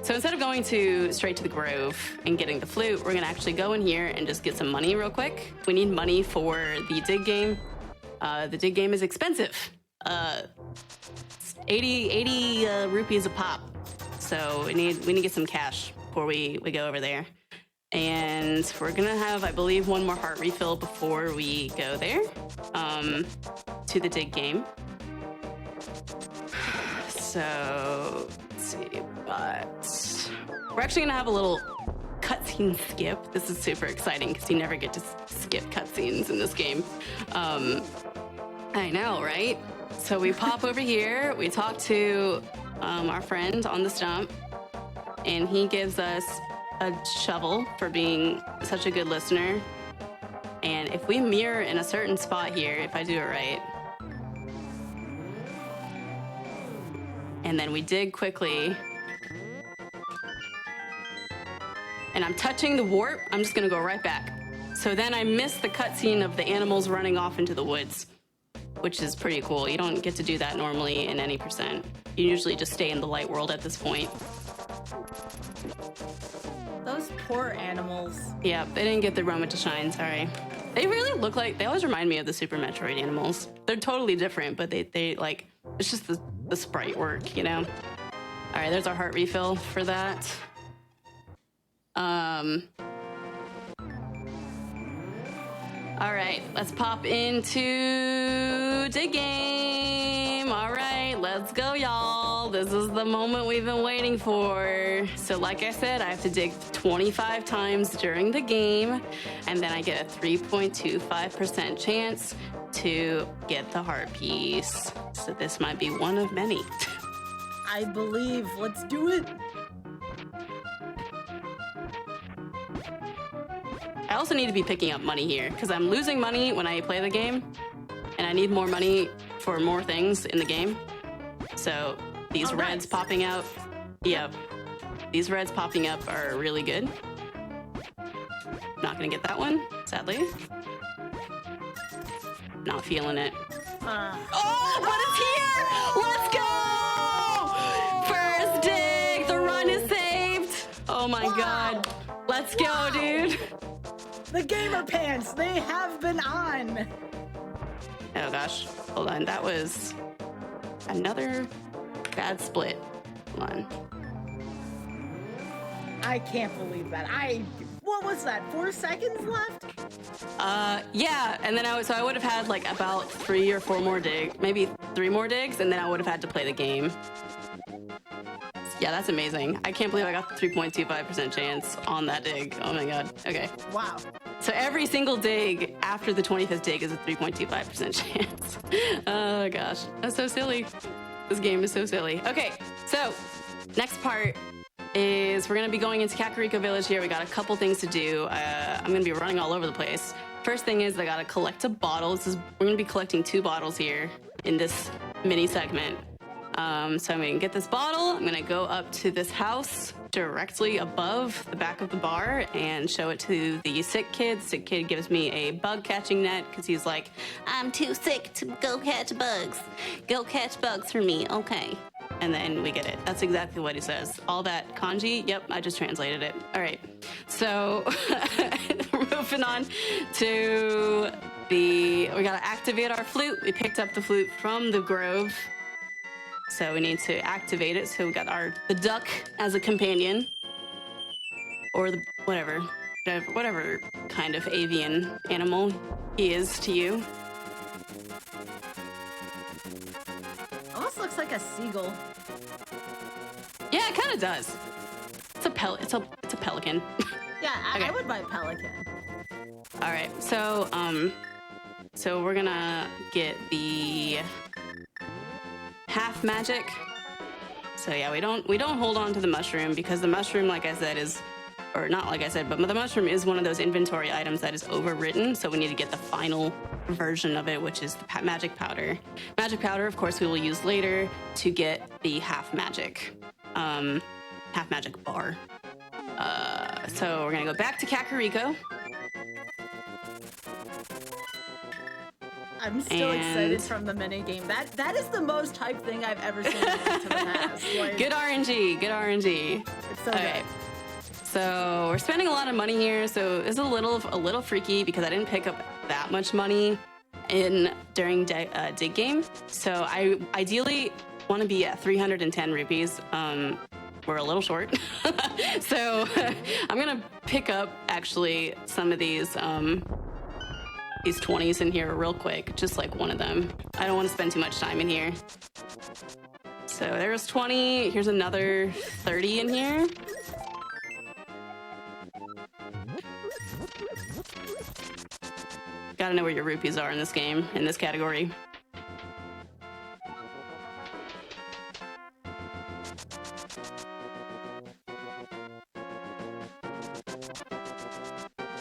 So instead of going straight to the Grove and getting the flute, we're gonna actually go in here and just get some money real quick. We need money for the dig game. The dig game is expensive. 80 rupees a pop. So we need to get some cash before we go over there. And we're gonna have, I believe, one more heart refill before we go there, to the dig game. So let's see, we're actually gonna have a little cutscene skip. This is super exciting because you never get to skip cutscenes in this game. I know, right? So we pop over here, we talk to our friend on the stump, and he gives us a shovel for being such a good listener. And if we mirror in a certain spot here, if I do it right, and then we dig quickly, and I'm touching the warp, I'm just gonna go right back. So then I miss the cutscene of the animals running off into the woods, which is pretty cool. You don't get to do that normally in any percent. You usually just stay in the light world at this point. Those poor animals. Yeah, they didn't get their moment to shine, sorry. They really look like, they always remind me of the Super Metroid animals. They're totally different, but they like, it's just the sprite work, you know? All right, there's our heart refill for that. All right, let's pop into Dig Game. All right, let's go, y'all. This is the moment we've been waiting for. So like I said, I have to dig 25 times during the game, and then I get a 3.25% chance to get the heart piece. So this might be one of many. I believe. Let's do it. I also need to be picking up money here because I'm losing money when I play the game, and I need more money for more things in the game. So these reds popping out, yep, these reds popping up are really good. Not gonna get that one, sadly. Not feeling it. Oh, but it's here! Let's go! First dig, the run is saved. Oh my God, let's go, dude. The gamer pants, they have been on. Oh gosh, hold on. That was another bad split. Hold on. I can't believe that. What was that, 4 seconds left? Yeah, and then I would have had like about 3 or 4 more digs, maybe 3 more digs, and then I would have had to play the game. Yeah, that's amazing. I can't believe I got the 3.25% chance on that dig. Oh my God. Okay. Wow. So every single dig after the 25th dig is a 3.25% chance. Oh gosh, that's so silly. This game is so silly. Okay, so next part is we're gonna be going into Kakariko Village here. We got a couple things to do. I'm gonna be running all over the place. First thing is I gotta collect a bottle. We're gonna be collecting 2 bottles here in this mini segment. So I'm gonna get this bottle. I'm gonna go up to this house directly above the back of the bar and show it to the sick kid. Sick kid gives me a bug catching net because he's like, I'm too sick to go catch bugs. Go catch bugs for me, okay. And then we get it. That's exactly what he says. All that kanji, yep, I just translated it. All right, so we're moving on to we gotta activate our flute. We picked up the flute from the grove. So we need to activate it. So we got the duck as a companion, or the whatever kind of avian animal he is to you. Almost looks like a seagull. Yeah, it kind of does. It's a pelican. Yeah, Okay. I would buy pelican. All right, so we're gonna get the half magic. So yeah, we don't hold on to the mushroom because the mushroom, like I said, but the mushroom is one of those inventory items that is overwritten. So we need to get the final version of it, which is the magic powder. Magic powder, of course, we will use later to get the half magic bar. So we're gonna go back to Kakariko. I'm still excited from the mini game. That is the most hyped thing I've ever seen in Link to the Past. Like, Good RNG. It's so good. So we're spending a lot of money here. So it's a little freaky because I didn't pick up that much money during dig game. So I ideally want to be at 310 rupees. We're a little short. So I'm gonna pick up actually some of these 20s in here real quick, just like one of them. I don't want to spend too much time in here. So there's 20. Here's another 30 in here. Gotta know where your rupees are in this game, in this category.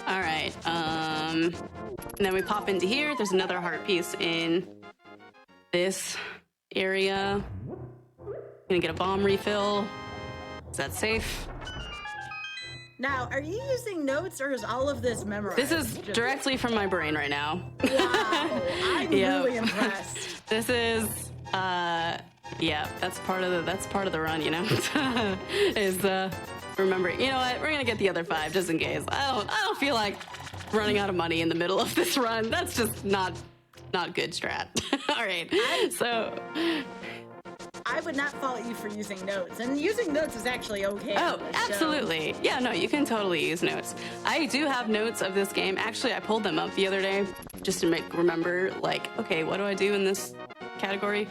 All right, and then we pop into here. There's another heart piece in this area. Gonna get a bomb refill. Is that safe? Now, are you using notes or is all of this memorized? This is directly from my brain right now. Wow, I'm really impressed. This is, yeah, that's part of the run, you know. Is we're remember, you know what, we're gonna get the other 5 just in case. I don't feel like running out of money in the middle of this run. That's just not good strat. All right, so I would not fault you for using notes, and using notes is actually okay. Oh, absolutely. Yeah, no, you can totally use notes. I do have notes of this game. Actually, I pulled them up the other day just to remember, like, okay, what do I do in this category?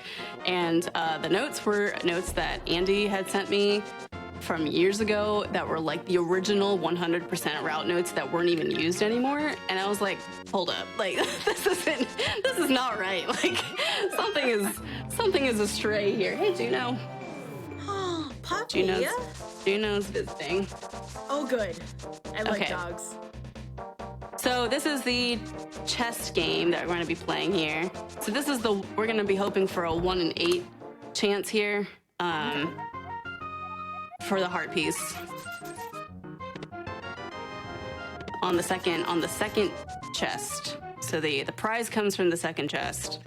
And the notes were notes that Andy had sent me from years ago that were like the original 100% route notes that weren't even used anymore. And I was like, hold up, like this is not right. Like something is astray here. Hey, Juno. Puppy. Juno's visiting. Oh, good. I like dogs. So this is the chess game that we're going to be playing here. So this is we're going to be hoping for a 1 in 8 chance here. For the heart piece on the second chest. So the prize comes from the second chest.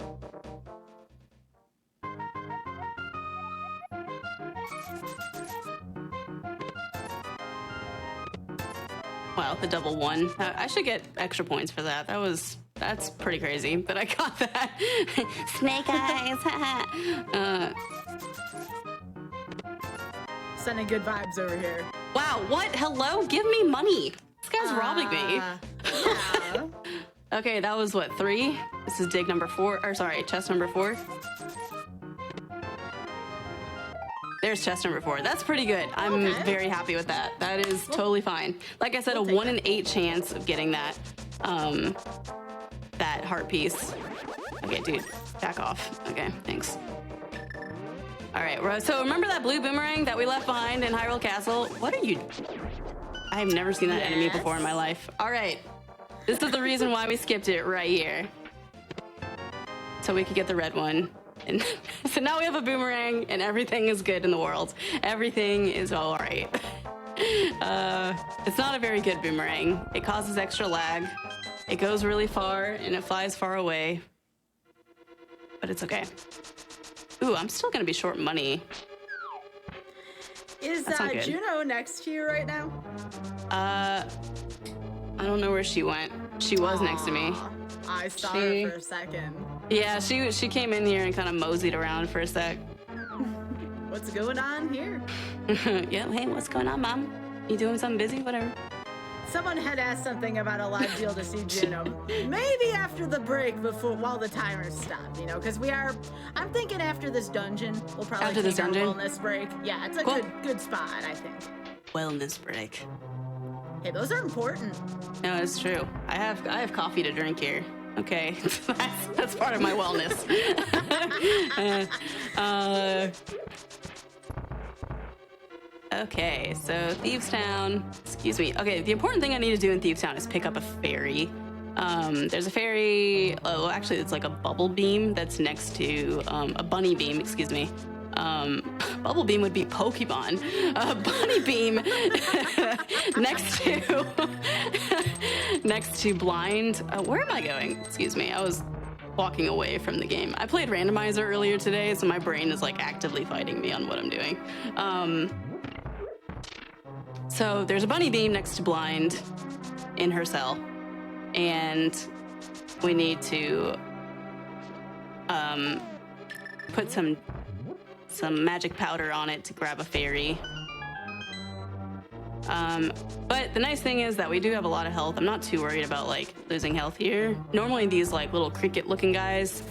Wow, the double 1. I should get extra points for that. That's pretty crazy, but I got that. Snake eyes. Sending good vibes over here. Wow, what? Hello? Give me money. This guy's robbing me. Yeah. Okay, that was what, 3? This is dig number 4, or sorry, chest number 4. There's chest number 4. That's pretty good. I'm very happy with that. That is totally fine. Like I said, a 1 in 8 chance of getting that, that heart piece. Okay, dude, back off. Okay, thanks. All right, so remember that blue boomerang that we left behind in Hyrule Castle? What are you? I have never seen that enemy before in my life. All right, this is the reason why we skipped it right here. So we could get the red one. And so now we have a boomerang and everything is good in the world. Everything is all right. It's not a very good boomerang. It causes extra lag. It goes really far and it flies far away. But it's okay. Ooh, I'm still gonna be short money. Is Juno next to you right now? I don't know where she went. She was next to me. I saw her for a second. Yeah, she came in here and kind of moseyed around for a sec. What's going on here? Yeah, hey, what's going on, Mom? You doing something busy? Whatever. Someone had asked something about a live deal to see Juno. Maybe after the break, while the timers stop, you know, because I'm thinking after this dungeon, we'll probably take our wellness break. Yeah, it's a good spot, I think. Wellness break. Hey, those are important. No, it's true. I have coffee to drink here. Okay, that's part of my wellness. Okay, so Thieves Town, excuse me. Okay, the important thing I need to do in Thieves Town is pick up a ferry. There's a ferry, well, actually it's like a bubble beam that's next to, a bunny beam, excuse me. Bubble beam would be Pokemon. Bunny beam next to blind. Where am I going? Excuse me, I was walking away from the game. I played randomizer earlier today, so my brain is like actively fighting me on what I'm doing. So there's a bunny beam next to blind in her cell, and we need to put some magic powder on it to grab a fairy. But the nice thing is that we do have a lot of health. I'm not too worried about like losing health here. Normally these like little cricket looking guys,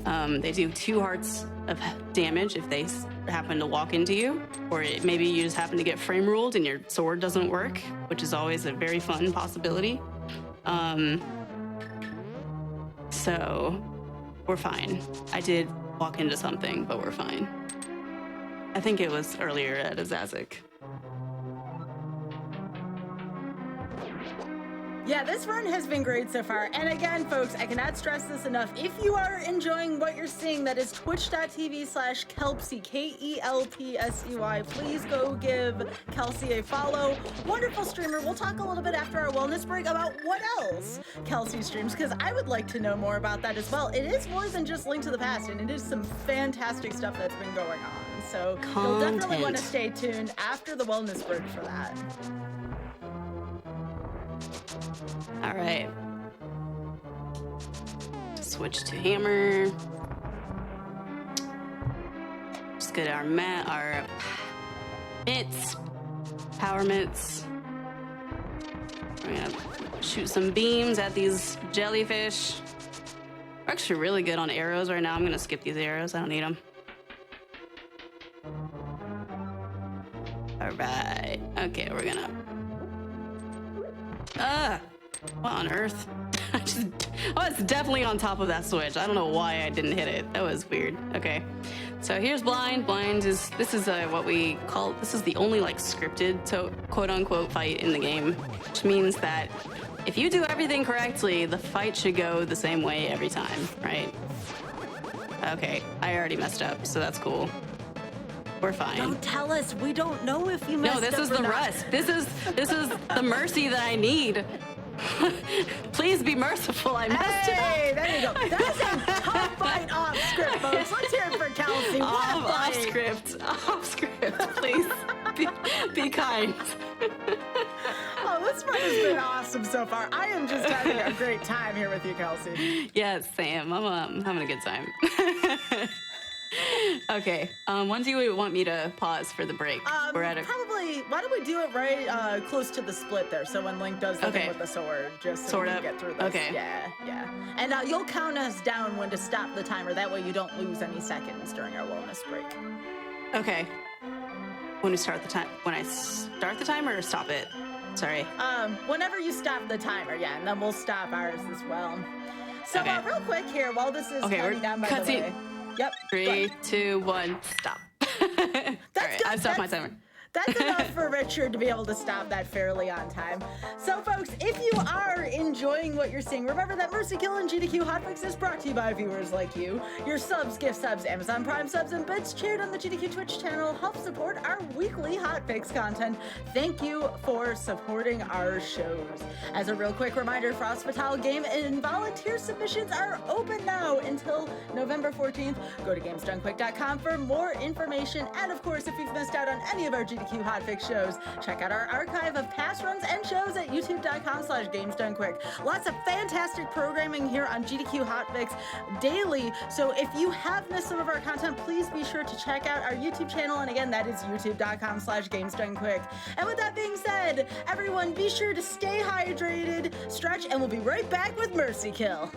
they do 2 hearts of damage if they happen to walk into you, or maybe you just happen to get frame ruled and your sword doesn't work, which is always a very fun possibility. So we're fine. I did walk into something, but we're fine. I think it was earlier at Azazik. Yeah, this run has been great so far. And again, folks, I cannot stress this enough. If you are enjoying what you're seeing, that is twitch.tv/Kelpsey, Kelpsey. Please go give Kelsey a follow. Wonderful streamer. We'll talk a little bit after our wellness break about what else Kelsey streams, because I would like to know more about that as well. It is more than just Link to the Past, and it is some fantastic stuff that's been going on. so you'll definitely want to stay tuned after the wellness break for that. All right. Switch to hammer. Just get our mitts, power mitts. We're gonna shoot some beams at these jellyfish. We're actually really good on arrows right now. I'm gonna skip these arrows. I don't need them. All right. Okay, we're gonna. What on earth? I was definitely on top of that switch. I don't know why I didn't hit it. That was weird. Okay. So here's blind. Blind is what we call, this is the only like scripted, so quote unquote fight in the game, which means that if you do everything correctly, the fight should go the same way every time, right? Okay, I already messed up, so that's cool. We're fine. Don't tell us. We don't know if you messed up. No, this is the rust. This is the mercy that I need. Please be merciful. I messed it up. Hey, there you go. That's a tough fight off script, folks. Let's hear it for Kelsey. Off script. Off script. Please be kind. Oh, this fight has been awesome so far. I am just having a great time here with you, Kelsey. Yes, Sam. I'm having a good time. Okay. When do you want me to pause for the break? We're at probably. Why don't we do it right close to the split there? So when Link does the thing with the sword, just so we can get through this. Okay. Yeah. And you'll count us down when to stop the timer. That way you don't lose any seconds during our wellness break. Okay. When I start the timer or stop it? Sorry. Whenever you stop the timer, yeah, and then we'll stop ours as well. So real quick here, while this is counting down by the way. Yep. 3, 2, 1, stop. All right, I've stopped my timer. That's enough for Richard to be able to stop that fairly on time. So, folks, if you are enjoying what you're seeing, remember that Mercy Kill and GDQ Hotfix is brought to you by viewers like you. Your subs, gift subs, Amazon Prime subs, and bits cheered on the GDQ Twitch channel help support our weekly Hotfix content. Thank you for supporting our shows. As a real quick reminder, Frost Fatal game and volunteer submissions are open now until November 14th. Go to gamesdonequick.com for more information. And, of course, if you've missed out on any of our GDQ Hotfix shows, check out our archive of past runs and shows at youtube.com/gamesdonequick. Lots of fantastic programming here on GDQ Hotfix daily, so if you have missed some of our content, please be sure to check out our YouTube channel, and again, that is youtube.com/gamesdonequick. And with that being said, everyone be sure to stay hydrated, stretch, and we'll be right back with Mercy Kill.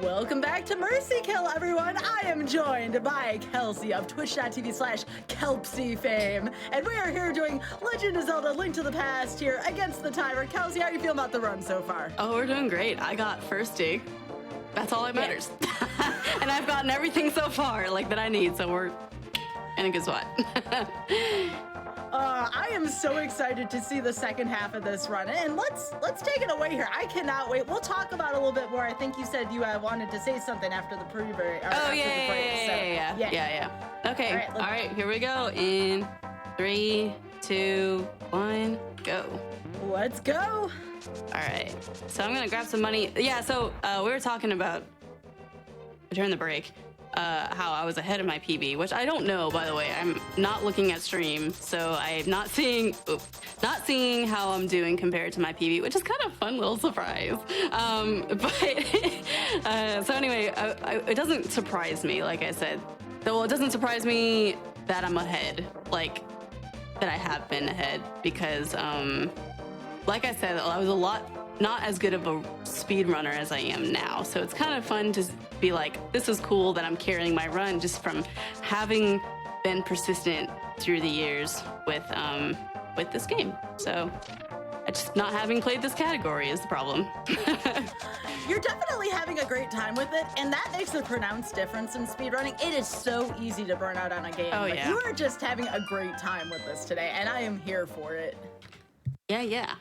Welcome back to Mercy Kill, everyone. I am joined by Kelsey of twitch.tv/Kelpsy fame. And we are here doing Legend of Zelda: Link to the Past here against the timer. Kelsey, how are you feeling about the run so far? Oh, we're doing great. I got first dig. That's all that matters. And I've gotten everything so far, like, that I need, so we're in a good spot. I am so excited to see the second half of this run, and let's take it away here. I cannot wait. We'll talk about it a little bit more. I think you said you wanted to say something after the pre-break. Oh, yeah. Okay, all right, here we go. In 3, 2, 1, go. Let's go. All right, so I'm gonna grab some money. Yeah, so we were talking about during the break how I was ahead of my PB, which I don't know, by the way. I'm not looking at stream, so I'm not seeing how I'm doing compared to my PB, which is kind of a fun little surprise. So anyway, it doesn't surprise me, like I said. Well, it doesn't surprise me that I'm ahead, like that I have been ahead, because like I said, I was not as good of a speedrunner as I am now. So it's kind of fun to be like, this is cool that I'm carrying my run just from having been persistent through the years with this game. So just not having played this category is the problem. You're definitely having a great time with it, and that makes a pronounced difference in speedrunning. It is so easy to burn out on a game. Oh, yeah. You are just having a great time with this today, and I am here for it. Yeah.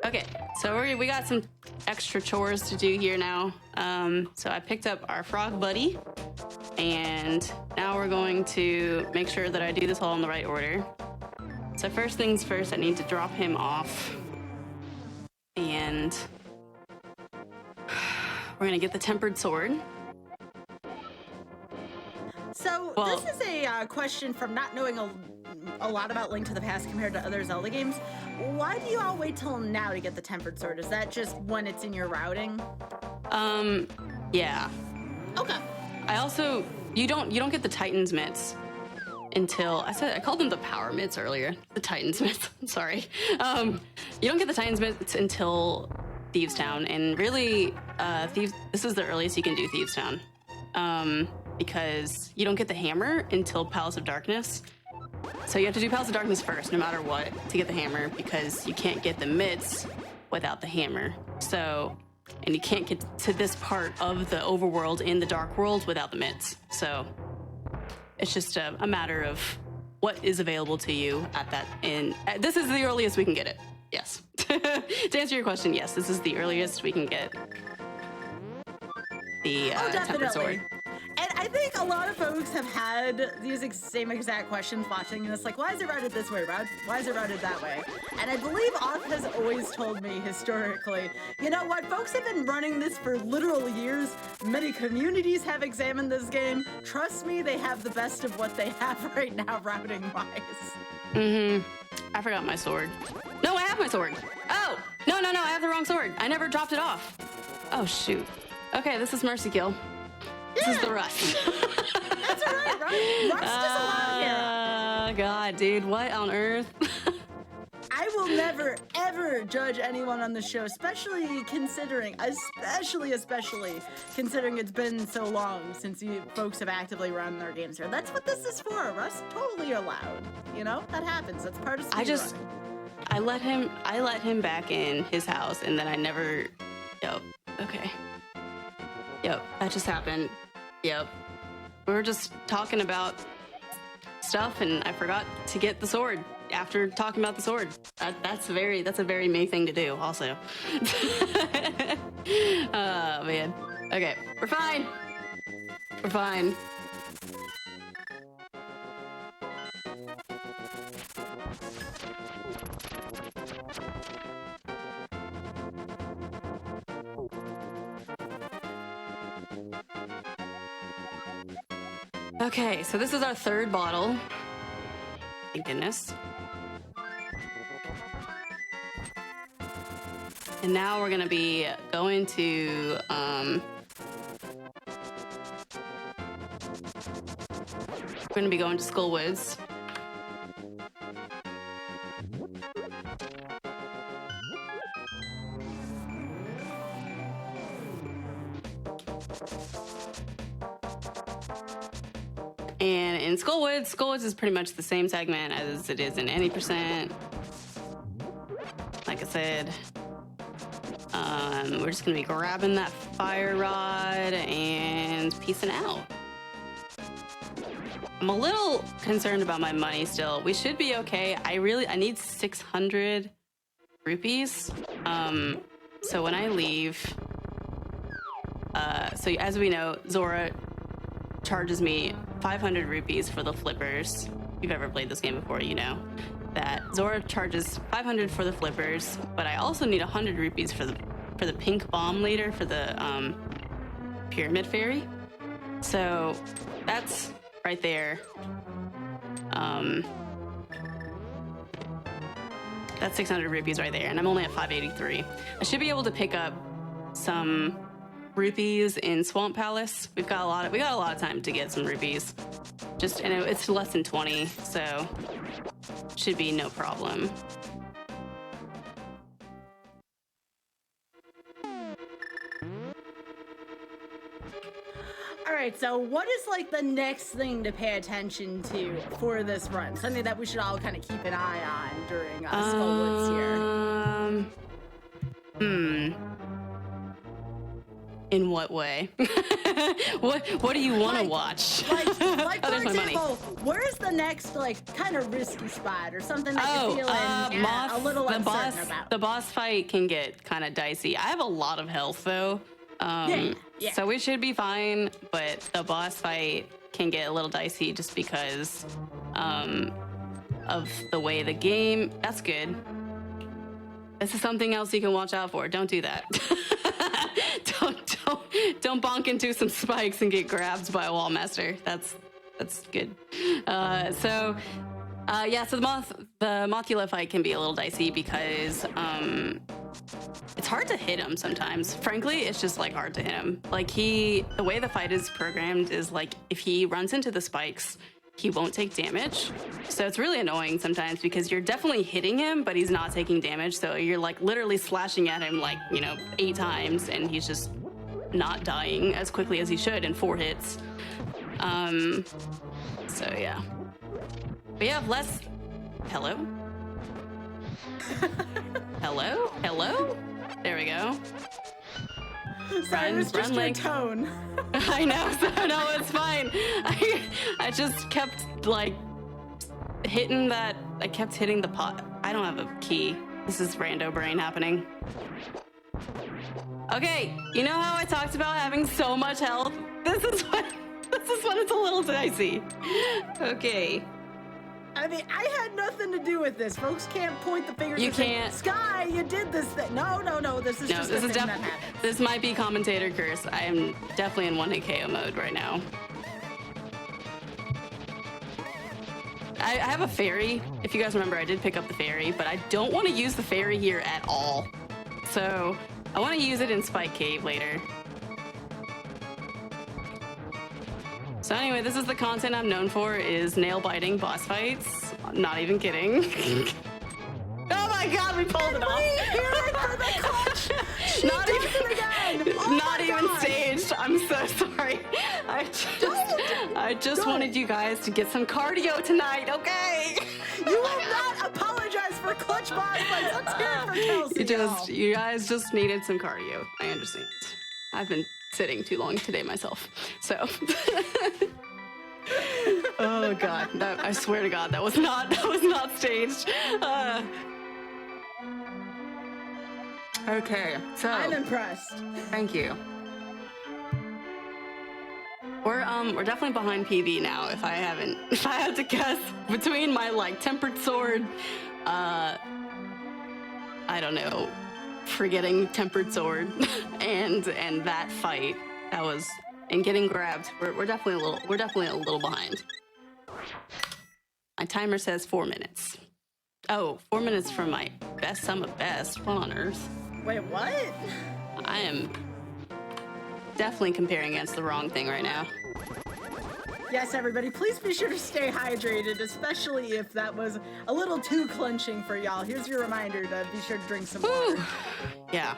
Okay, so we got some extra chores to do here now. So I picked up our frog buddy, and now we're going to make sure that I do this all in the right order. So first things first, I need to drop him off. And we're gonna get the tempered sword. So this is a question from not knowing a lot about Link to the Past compared to other Zelda games. Why do you all wait till now to get the tempered sword? Is that just when it's in your routing? Yeah. Okay. I also you don't get the Titan's mitts until I called them the power mitts earlier. The Titan's mitts. I'm sorry. You don't get the Titan's mitts until Thieves Town, and really, this is the earliest you can do Thieves Town, because you don't get the hammer until Palace of Darkness. So you have to do Palace of Darkness first, no matter what, to get the hammer, because you can't get the mitts without the hammer. So, and you can't get to this part of the overworld in the Dark World without the mitts. So it's just a matter of what is available to you at that. And this is the earliest we can get it. Yes. To answer your question, yes, this is the earliest we can get the tempered sword. And I think a lot of folks have had these same exact questions watching this, like, why is it routed this way? Why is it routed that way? And I believe Oth has always told me historically, you know what, folks have been running this for literal years. Many communities have examined this game. Trust me, they have the best of what they have right now, routing-wise. I forgot my sword. No, I have my sword. Oh, no, I have the wrong sword. I never dropped it off. Oh, shoot. Okay, this is Mercy Kill. This is the Rust. That's all right, right? Rust is allowed here. God, dude, what on earth? I will never, ever judge anyone on the show, especially considering it's been so long since you folks have actively run their games here. That's what this is for. Rust totally allowed. You know, that happens. That's part of speedrunning. I let him back in his house, and then I never. Yep. Okay. Yep. That just happened. Yep. We were just talking about stuff, and I forgot to get the sword after talking about the sword. That's a very me thing to do, also. Oh man. Okay, we're fine. We're fine. Okay, so this is our third bottle. Thank goodness. And now we're gonna be going to, we're gonna be going to Skullwoods. And in Skullwoods is pretty much the same segment as it is in any percent. Like I said, we're just gonna be grabbing that fire rod and peacing out. I'm a little concerned about my money still. We should be okay. I need 600 rupees. So when I leave, so as we know, Zora charges me 500 rupees for the flippers. If you've ever played this game before, you know that Zora charges 500 for the flippers, but I also need 100 rupees for the pink bomb later for the pyramid fairy. So that's right there. That's 600 rupees right there, and I'm only at 583. I should be able to pick up some rupees in Swamp Palace. We got a lot of time to get some rupees. And it's less than 20, so should be no problem. All right, so what is like the next thing to pay attention to for this run? Something that we should all kind of keep an eye on during Skullwoods here. In what way? What do you want to watch? Like for example, where's the next like kind of risky spot or something that you're feeling a little uncertain about? The boss fight can get kind of dicey. I have a lot of health though, so we should be fine. But the boss fight can get a little dicey just because of the way the game. That's good. This is something else you can watch out for. Don't do that. don't bonk into some spikes and get grabbed by a wall master. That's good. So the Mothula fight can be a little dicey because it's hard to hit him sometimes. Frankly, it's just like hard to hit him. Like the way the fight is programmed is like if he runs into the spikes, he won't take damage. So it's really annoying sometimes because you're definitely hitting him, but he's not taking damage. So you're like literally slashing at him like, 8 times and he's just not dying as quickly as he should in 4 hits. So yeah. We have less... Hello? Hello? There we go. Sorry, it was just your tone. I know, so no, it's fine. I just kept like hitting that. I kept hitting the pot. I don't have a key. This is rando brain happening. Okay, you know how I talked about having so much health? This is when it's a little dicey. Okay. I mean, I had nothing to do with this. Folks can't point the fingers. You can't. Say, Sky, you did this thing. No. This is just a thing that happens. This might be commentator curse. I am definitely in 1-hit KO mode right now. I have a fairy. If you guys remember, I did pick up the fairy, but I don't want to use the fairy here at all. So I want to use it in Spike Cave later. So anyway, this is the content I'm known for, is nail-biting boss fights. I'm not even kidding. Oh my god, we pulled it off. Not even staged. I'm so sorry. I just wanted you guys to get some cardio tonight, okay? You will not apologize for clutch boss fights. Let's hear it for Kelsey. You guys just needed some cardio. I understand. I've been sitting too long today myself, so. Oh god, I swear to god, that was not staged. Okay, so I'm impressed. Thank you. We're definitely behind PB now. If I had to guess between my like tempered sword, I don't know, forgetting tempered sword, and that fight that was and getting grabbed. We're definitely a little behind. My timer says 4 minutes. Oh, 4 minutes from my best sum of best. What on earth? Wait, what? I am definitely comparing against the wrong thing right now. Yes, everybody, please be sure to stay hydrated, especially if that was a little too clenching for y'all. Here's your reminder to be sure to drink some water. Yeah.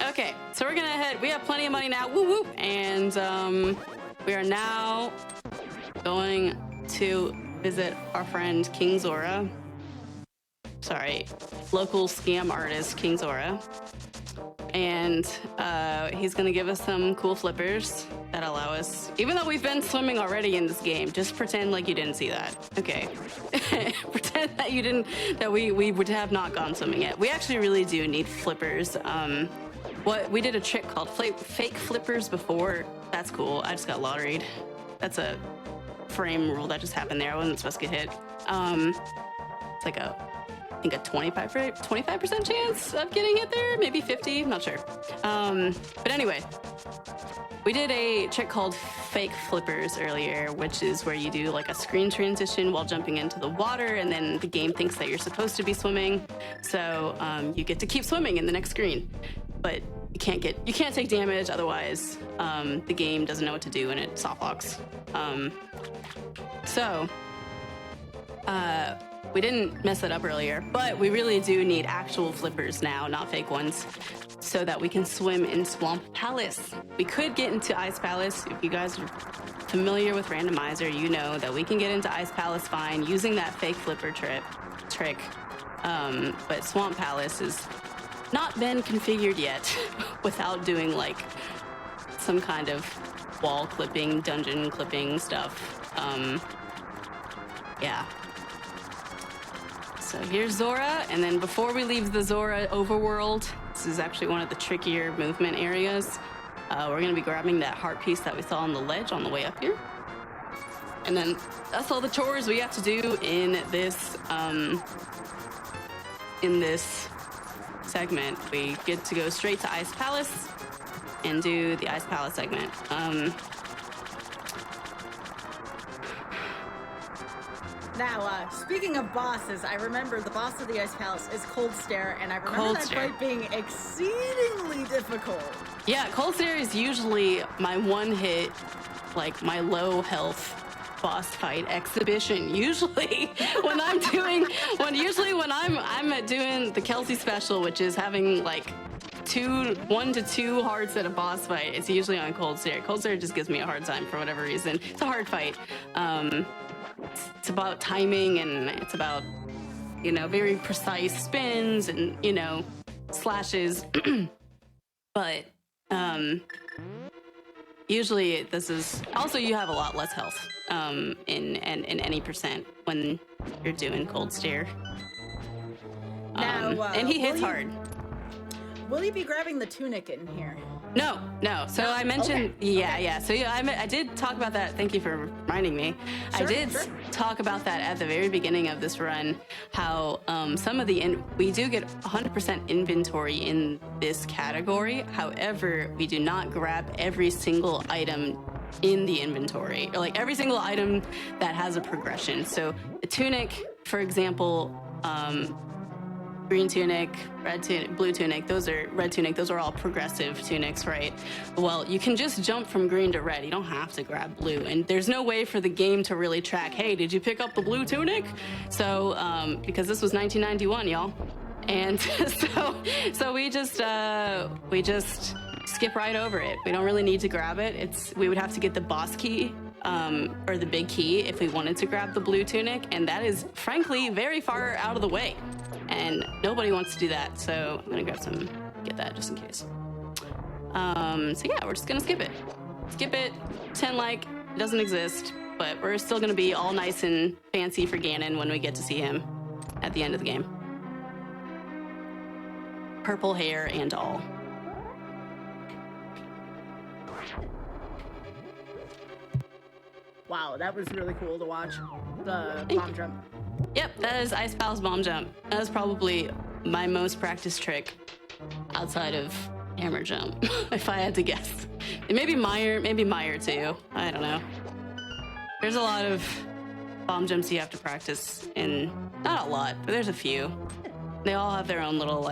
Okay, so we're gonna head. We have plenty of money now. Woo woo! And we are now going to visit our friend King Zora. Sorry, local scam artist King Zora. And he's gonna give us some cool flippers that allow us, even though we've been swimming already in this game, just pretend like you didn't see that. Okay. Pretend that we would have not gone swimming yet. We actually really do need flippers. We did a trick called fake flippers before. That's cool. I just got lotteried. That's a frame rule that just happened there. I wasn't supposed to get hit. It's like I think a 25% chance of getting hit there, maybe 50, I'm not sure. But anyway, we did a trick called fake flippers earlier, which is where you do like a screen transition while jumping into the water, and then the game thinks that you're supposed to be swimming, so you get to keep swimming in the next screen, but you can't take damage, otherwise the game doesn't know what to do and it soft locks. We didn't mess it up earlier, but we really do need actual flippers now, not fake ones, so that we can swim in Swamp Palace. We could get into Ice Palace. If you guys are familiar with Randomizer, you know that we can get into Ice Palace fine using that fake flipper trick. But Swamp Palace has not been configured yet without doing like some kind of wall clipping, dungeon clipping stuff. Yeah. So here's Zora, and then before we leave the Zora overworld, this is actually one of the trickier movement areas. We're gonna be grabbing that heart piece that we saw on the ledge on the way up here. And then that's all the chores we have to do in this segment. We get to go straight to Ice Palace, and do the Ice Palace segment. Now, speaking of bosses, I remember the boss of the Ice Palace is Cold Stare, and I remember Cold that Stare. fight being exceedingly difficult. Yeah, Cold Stare is usually my one hit, like my low health boss fight exhibition. Usually when I'm doing the Kelsey special, which is having like 1 to 2 hearts at a boss fight, it's usually on Cold Stare. Cold Stare just gives me a hard time for whatever reason. It's a hard fight. It's about timing, and it's about, very precise spins and, slashes. But usually this is also, you have a lot less health in any percent when you're doing Cold Stare. Now, and he hits hard. Will you be grabbing the tunic in here? No. So I mentioned, yeah. So I did talk about that. Thank you for reminding me. Sure, I did talk about that at the very beginning of this run. How some of we do get 100% inventory in this category. However, we do not grab every single item in the inventory, or like every single item that has a progression. So the tunic, for example. Green tunic, red tunic, blue tunic, red tunic, those are all progressive tunics, right? Well, you can just jump from green to red. You don't have to grab blue. And there's no way for the game to really track, hey, did you pick up the blue tunic? So, because this was 1991, y'all. And so we just skip right over it. We don't really need to grab it. We would have to get the boss key, or the big key if we wanted to grab the blue tunic. And that is frankly very far out of the way. And nobody wants to do that, so I'm gonna get that just in case. So yeah, we're just gonna skip it. Pretend like it doesn't exist, but we're still gonna be all nice and fancy for Ganon when we get to see him at the end of the game. Purple hair and all. Wow, that was really cool to watch. The bomb jump. Yep, that is Ice Palace bomb jump. That is probably my most practiced trick outside of hammer jump, if I had to guess. And maybe Meyer too. I don't know. There's a lot of bomb jumps you have to practice, and not a lot, but there's a few. They all have their own little,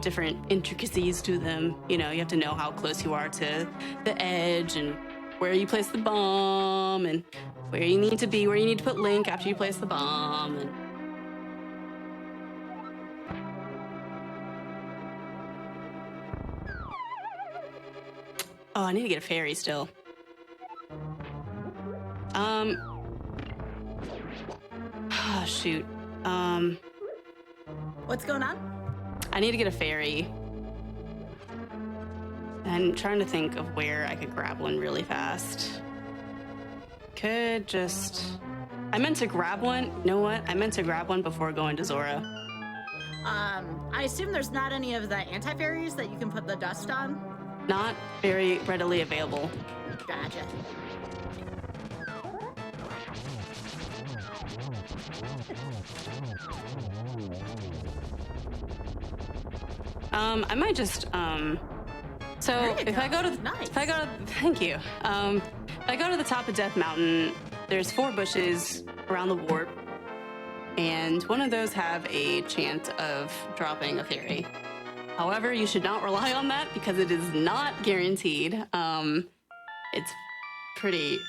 different intricacies to them. You have to know how close you are to the edge, and where you place the bomb, and where you need to be, where you need to put Link after you place the bomb. And I need to get a fairy still. Shoot. What's going on? I need to get a fairy. I'm trying to think of where I could grab one really fast. I meant to grab one. You know what? I meant to grab one before going to Zora. I assume there's not any of the anti-fairies that you can put the dust on? Not very readily available. Gotcha. I might just, so if I go to thank you. If I go to the top of Death Mountain, there's 4 bushes around the warp, and one of those have a chance of dropping a fairy. However, you should not rely on that because it is not guaranteed. It's pretty...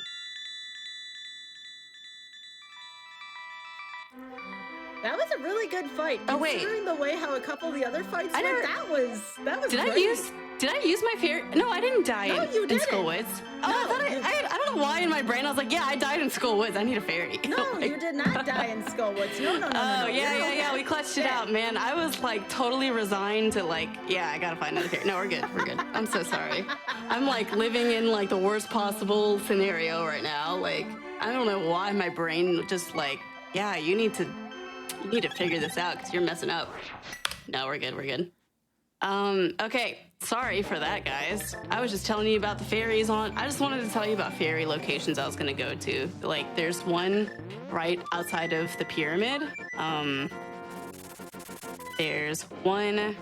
That was a really good fight. Oh, wait. Considering the way how a couple of the other fights went, that was Did great. Did I use my fairy? No, I didn't die No, you in didn't. Skull Woods. Oh, No, I don't know why in my brain I was like, yeah, I died in Skull Woods. I need a fairy. No, you did not die in Skullwoods. No. Oh, You're yeah. okay. We clutched it out, man. I was like totally resigned to I gotta find another fairy. No, we're good. I'm so sorry. I'm like living in like the worst possible scenario right now. Like, I don't know why my brain just you need to figure this out because you're messing up. No, we're good. Okay, sorry for that, guys. I was just telling you about the fairies I just wanted to tell you about fairy locations I was gonna go to. Like, there's one right outside of the pyramid. There's one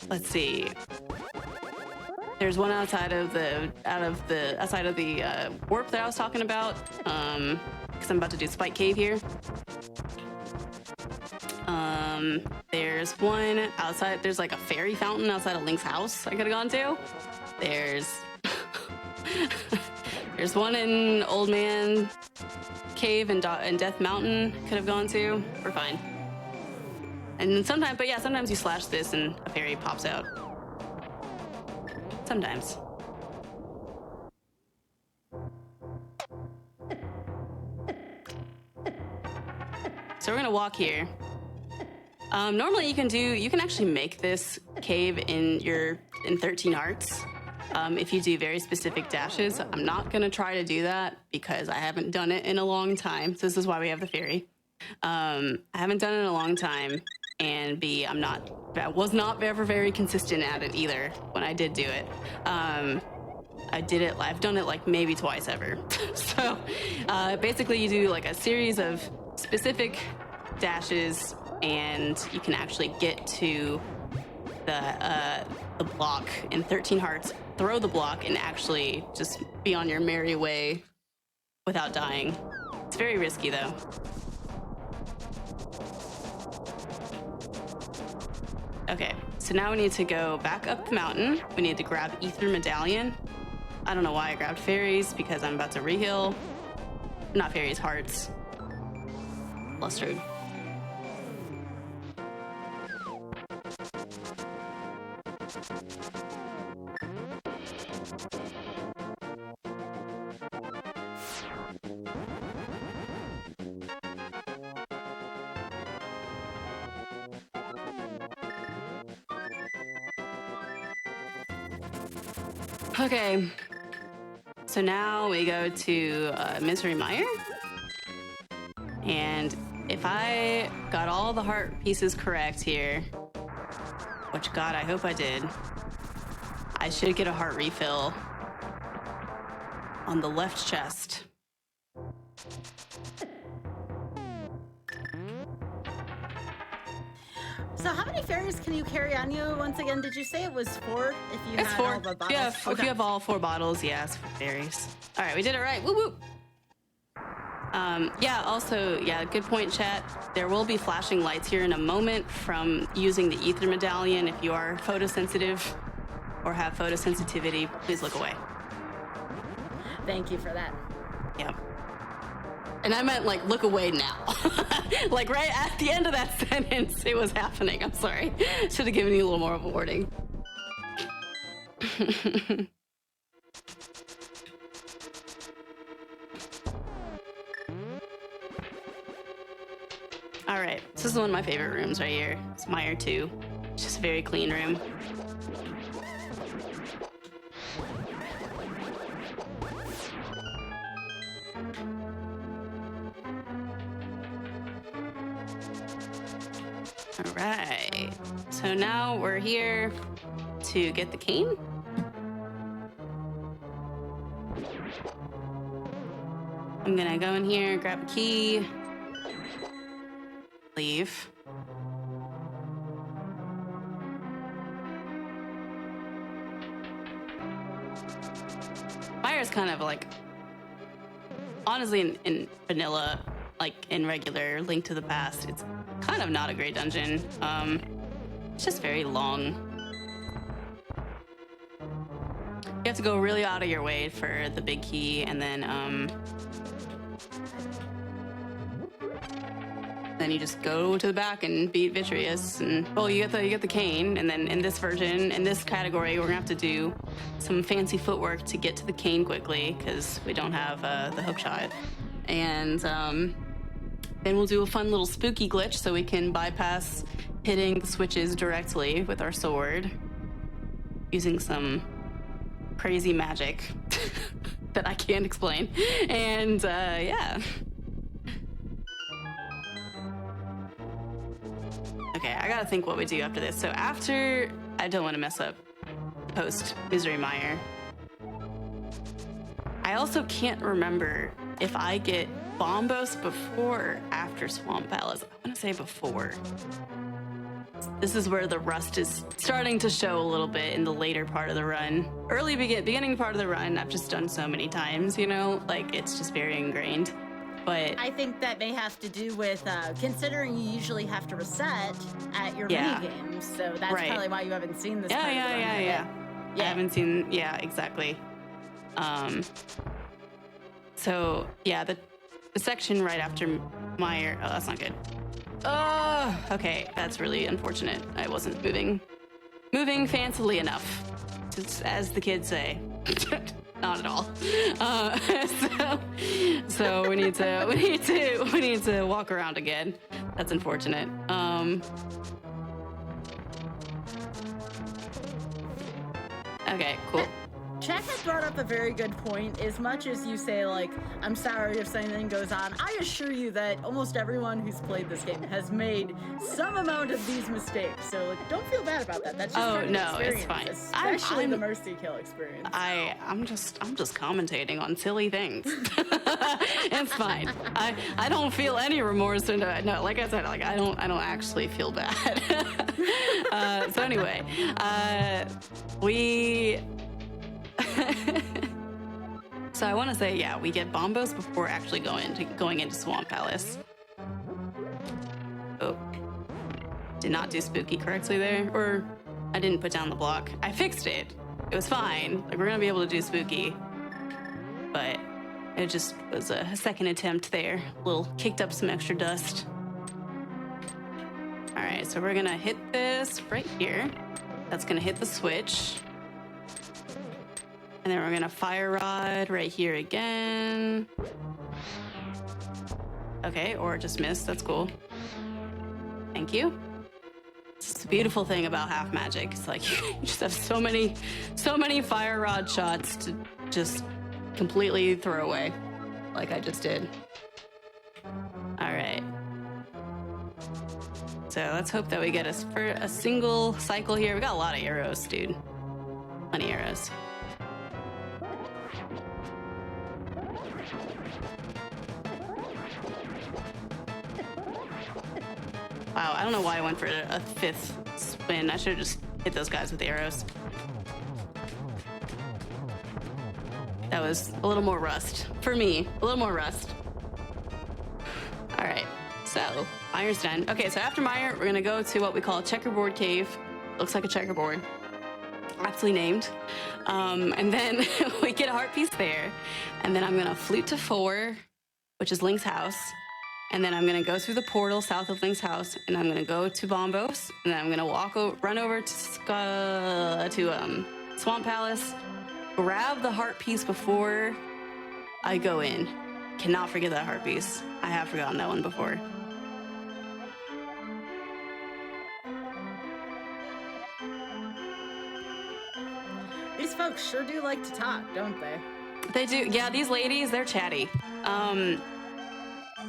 Let's see. There's one outside of the warp that I was talking about. Because I'm about to do Spike Cave here. There's one outside. There's like a fairy fountain outside of Link's house I could have gone to. There's there's one in Old Man Cave and Death Mountain could have gone to. We're fine. And sometimes you slash this and a fairy pops out. Sometimes. So we're gonna walk here. Normally you can actually make this cave in 13 hearts. If you do very specific dashes. I'm not gonna try to do that because I haven't done it in a long time. So this is why we have the fairy. I haven't done it in a long time, and B, I was not ever very consistent at it either when I did do it. I've done it like maybe twice ever. So basically you do like a series of specific dashes and you can actually get to the block in 13 hearts, throw the block, and actually just be on your merry way without dying. It's very risky though. Okay, so now we need to go back up the mountain. We need to grab Ether Medallion. I don't know why I grabbed fairies, because I'm about to reheal. Not fairies, hearts. Flustered. Okay, so now we go to Misery Mire. And if I got all the heart pieces correct here, which God, I hope I did, I should get a heart refill on the left chest. So how many fairies can you carry on you? Once again, did you say it was 4? If you It's had 4. all the bottles? Yeah, Okay. if you have all 4 bottles, yeah, it's 4 fairies. All right, we did it right. Woo woo. Yeah, also, yeah, good point, chat. There will be flashing lights here in a moment from using the Ether Medallion. If you are photosensitive or have photosensitivity, please look away. Thank you for that. Yep. And I meant, like, look away now. Like, right at the end of that sentence, it was happening. I'm sorry. Should have given you a little more of a warning. All right, so this is one of my favorite rooms right here. It's Mire 2. It's just a very clean room. All right, so now we're here to get the cane. I'm gonna go in here, grab a key, leave. Mire's kind of like, honestly, in vanilla, like in regular Link to the Past, it's kind of not a great dungeon. It's just very long. You have to go really out of your way for the big key, and then you just go to the back and beat Vitreous, and well, you get the cane, and then in this version, in this category, we're gonna have to do some fancy footwork to get to the cane quickly because we don't have the hook shot, and then we'll do a fun little spooky glitch so we can bypass hitting the switches directly with our sword using some crazy magic that I can't explain, and yeah. Okay, I gotta think what we do after this. So after, I don't want to mess up post Misery Mire. I also can't remember if I get Bombos before or after Swamp Palace. I want to say before. this is where the rust is starting to show a little bit in the later part of the run. Beginning part of the run, I've just done so many times, you know, like it's just very ingrained. But I think that may have to do with considering you usually have to reset at your Yeah. mini games, so that's Right. probably why you haven't seen this. part of the run yet. I haven't seen. Yeah, exactly. So yeah, the section right after Meyer. Oh, that's not good. Oh, okay, that's really unfortunate. I wasn't moving fancily enough, as the kids say. Not at all. So we need to walk around again. That's unfortunate. Okay, cool. Jack had brought up a very good point. As much as you say, like, I'm sorry if something goes on, I assure you that almost everyone who's played this game has made some amount of these mistakes. So, like, don't feel bad about that. That's just part of the experience, it's fine. especially the Mercy Kill experience. I'm just commentating on silly things. It's fine. I don't feel any remorse. No, like I said, like I don't actually feel bad. So anyway, we. So I want to say, yeah, we get bombos before actually going into Swamp Palace. Oh, did not do spooky correctly there, or I didn't put down the block. I fixed it. It was fine. Like we're gonna be able to do spooky, but it just was a second attempt there. A little kicked up some extra dust. All right, so we're gonna hit this right here. That's gonna hit the switch. And then we're gonna fire rod right here again. Okay, or just miss, that's cool. Thank you. It's the beautiful thing about half magic. It's like you just have so many fire rod shots to just completely throw away, like I just did. All right. So let's hope that we get a single cycle here. We got a lot of arrows, dude. Plenty of arrows. Wow, I don't know why I went for a fifth spin. I should have just hit those guys with arrows. That was a little more rust. For me, a little more rust. All right, so Meyer's done. Okay, so after Meyer, we're gonna go to what we call a checkerboard cave. Looks like a checkerboard. Aptly named. And then we get a heart piece there. And then I'm gonna flute to 4, which is Link's house. And then I'm gonna go through the portal south of Link's house, and I'm gonna go to Bombos, and then I'm gonna run over to Swamp Palace, grab the heart piece before I go in. Cannot forget that heart piece. I have forgotten that one before. These folks sure do like to talk, don't they? They do. Yeah, these ladies, they're chatty.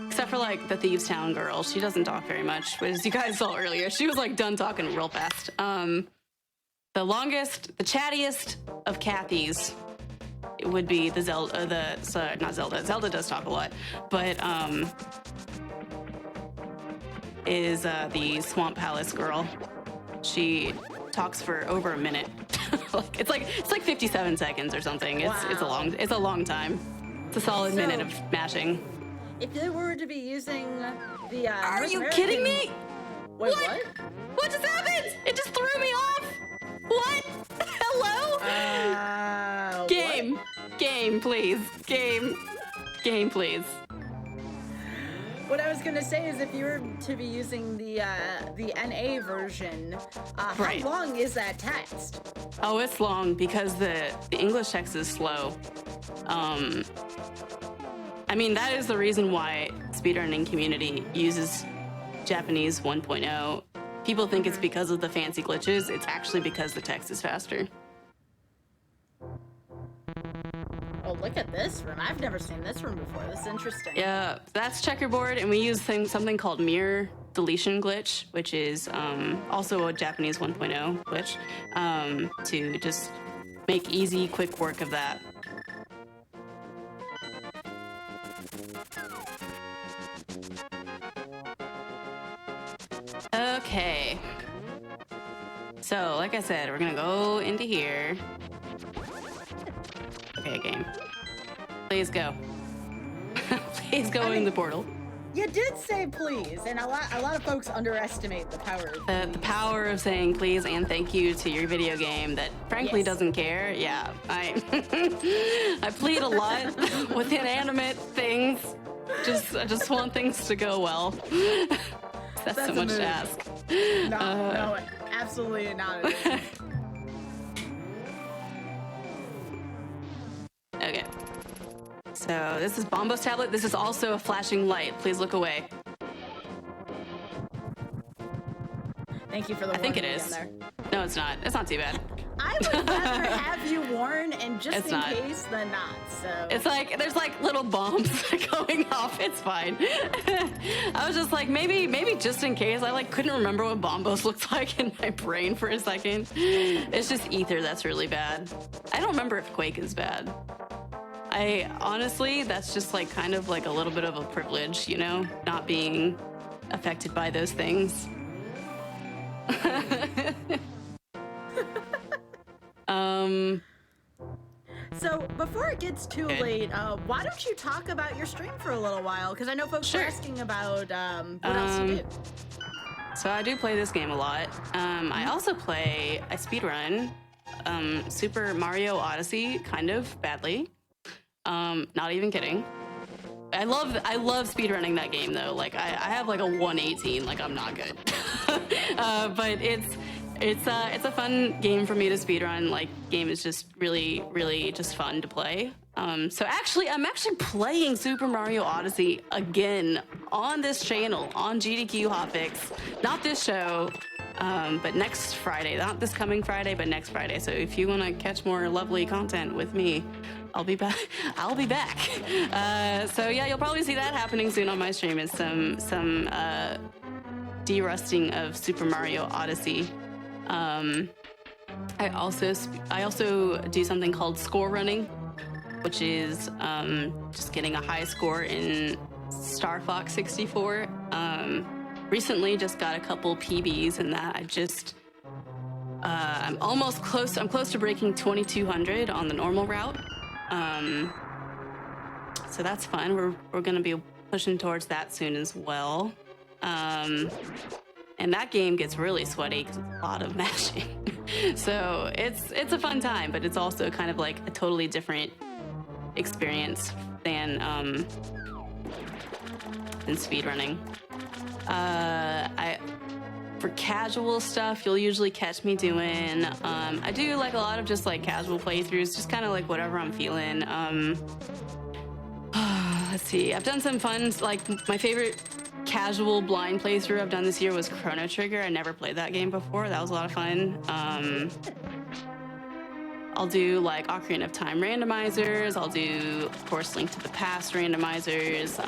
Except for like the Thieves Town girl. She doesn't talk very much, but as you guys saw earlier, she was like done talking real fast. The chattiest of Kathys, it would be the Zelda, not Zelda. Zelda does talk a lot, but is the Swamp Palace girl. She talks for over a minute. It's like 57 seconds or something. It's Wow. it's a long time. It's a solid minute of mashing. If they were to be using the Are North you American- kidding me? Wait, what? What just happened? It just threw me off. What? Hello? Game. What? Game, please. Game, please. What I was gonna say is, if you were to be using the NA version, Right. how long is that text? Oh, it's long because the English text is slow. I mean, that is the reason why speedrunning community uses Japanese 1.0. People think it's because of the fancy glitches. It's actually because the text is faster. Oh, look at this room. I've never seen this room before. This is interesting. Yeah, that's checkerboard, and we use something called mirror deletion glitch, which is also a Japanese 1.0 glitch, to just make easy, quick work of that. Okay. So, like I said, we're gonna go into here. Okay, game. Please go. Please go in the portal. You did say please, and a lot of folks underestimate the power of The power of saying please and thank you to your video game that frankly doesn't care. Yeah, I I plead a lot with inanimate things. I just want things to go well. That's so much to ask. No, absolutely not. Okay. So this is Bombo's tablet. This is also a flashing light. Please look away. Thank you for the I think it warning is. again there. No, it's not. It's not too bad. I would rather have you warn and just It's in not. case than not. So It's like there's like little bombs going off. It's fine. I was just like maybe just in case. I like couldn't remember what Bombos looked like in my brain for a second. It's just ether that's really bad. I don't remember if Quake is bad. I honestly, that's just like kind of like a little bit of a privilege, you know, not being affected by those things. So before it gets too late, why don't you talk about your stream for a little while? Because I know folks are asking about what else you do. So I do play this game a lot. I also play, I speedrun Super Mario Odyssey kind of badly. Not even kidding. I love speedrunning that game though. Like I have like a 118, like I'm not good. But it's a fun game for me to speedrun. Like game is just really just fun to play. So I'm actually playing Super Mario Odyssey again on this channel on GDQ Hotfix. Not this show, but next Friday. Not this coming Friday, but next Friday. So if you want to catch more lovely content with me, I'll be back. So yeah, you'll probably see that happening soon on my stream. Is some derusting of Super Mario Odyssey. I also do something called score running, which is just getting a high score in Star Fox 64. Recently just got a couple PBs in that. I'm almost close. I'm close to breaking 2200 on the normal route. So that's fun. We're gonna be pushing towards that soon as well. And that game gets really sweaty because it's a lot of mashing. So it's a fun time, but it's also kind of like a totally different experience than speedrunning. For casual stuff, you'll usually catch me doing. I do like a lot of just like casual playthroughs, just kind of like whatever I'm feeling. Let's see. I've done some fun, like my favorite casual blind playthrough I've done this year was Chrono Trigger. I never played that game before. That was a lot of fun. I'll do like Ocarina of Time randomizers. I'll do, of course, Link to the Past randomizers.